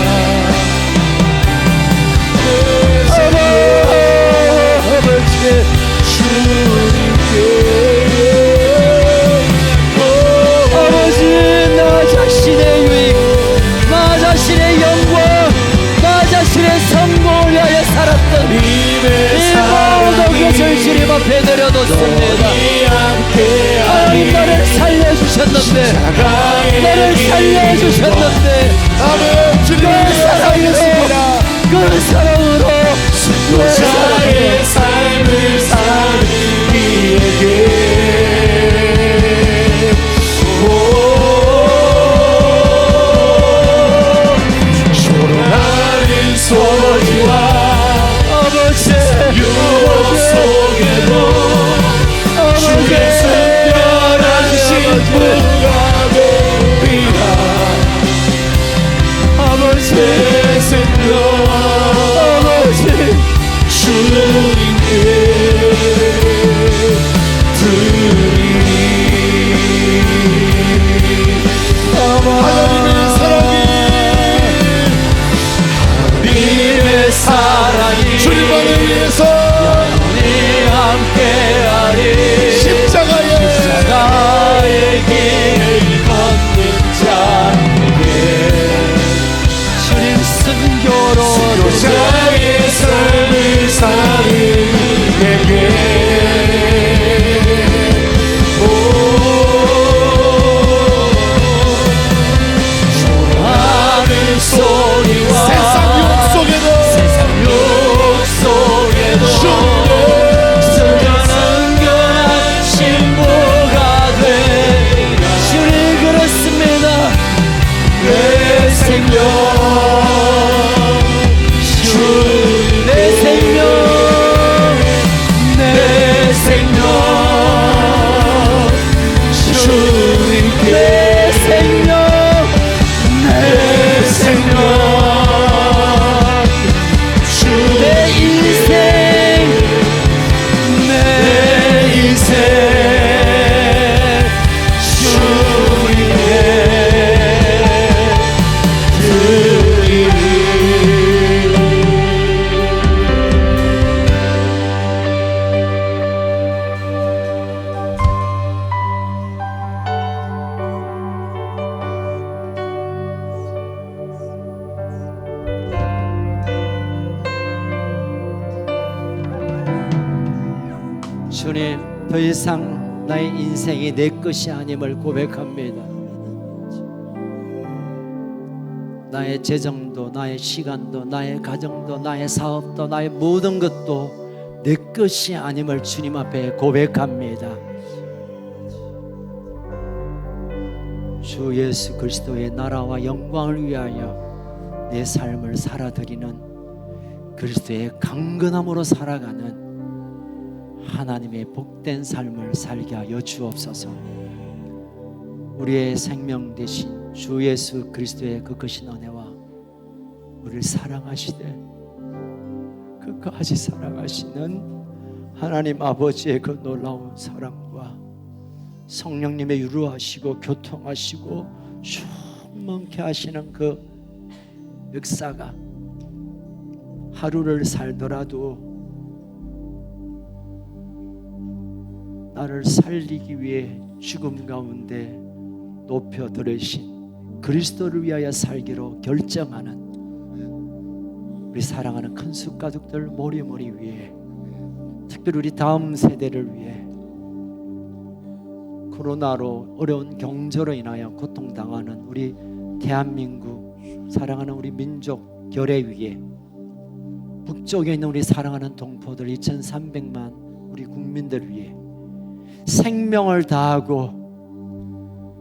아버지, 아버지, 나 자신의 유익, 나 자신의 영광, 나 자신의 성공을 위하여 살았던 이 모든 것을 주님 앞에 내려놓습니다. 하나님, 나를 살려주셨는데, 나를 살려주셨는데, 그 사랑으로, 그 사랑으로, 그 여자의 삶을 살기에게 조롱하는 소리와 아버지, 유혹 속에도 주의 선별한 신부가 되리라. 아버지, 내 생명 아버지, 하나님, 더 이상 나의 인생이 내 것이 아님을 고백합니다. 나의 재정도, 나의 시간도, 나의 가정도, 나의 사업도, 나의 모든 것도 내 것이 아님을 주님 앞에 고백합니다. 주 예수 그리스도의 나라와 영광을 위하여 내 삶을 살아드리는 그리스도의 강건함으로 살아가는 하나님의 복된 삶을 살게 하여 주옵소서. 우리의 생명 되신 주 예수 그리스도의 그 크신 은혜와 우리를 사랑하시되 끝까지 사랑하시는 하나님 아버지의 그 놀라운 사랑과 성령님의 유로하시고 교통하시고 충만케 하시는 그 역사가 하루를 살더라도 나를 살리기 위해 죽음 가운데 높여 들으신 그리스도를 위하여 살기로 결정하는 우리 사랑하는 큰 숫가족들 모리모리 위해, 특별히 우리 다음 세대를 위해 코로나로 어려운 경제로 인하여 고통당하는 우리 대한민국 사랑하는 우리 민족 결의 위에, 북쪽에 있는 우리 사랑하는 동포들 2300만 우리 국민들 위해 생명을 다하고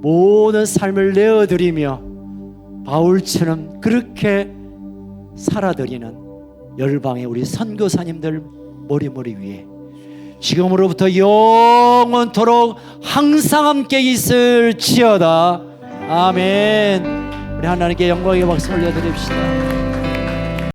모든 삶을 내어드리며 바울처럼 그렇게 살아드리는 열방의 우리 선교사님들 머리머리 위에 지금으로부터 영원토록 항상 함께 있을지어다. 아멘. 우리 하나님께 영광의 박수 올려드립시다.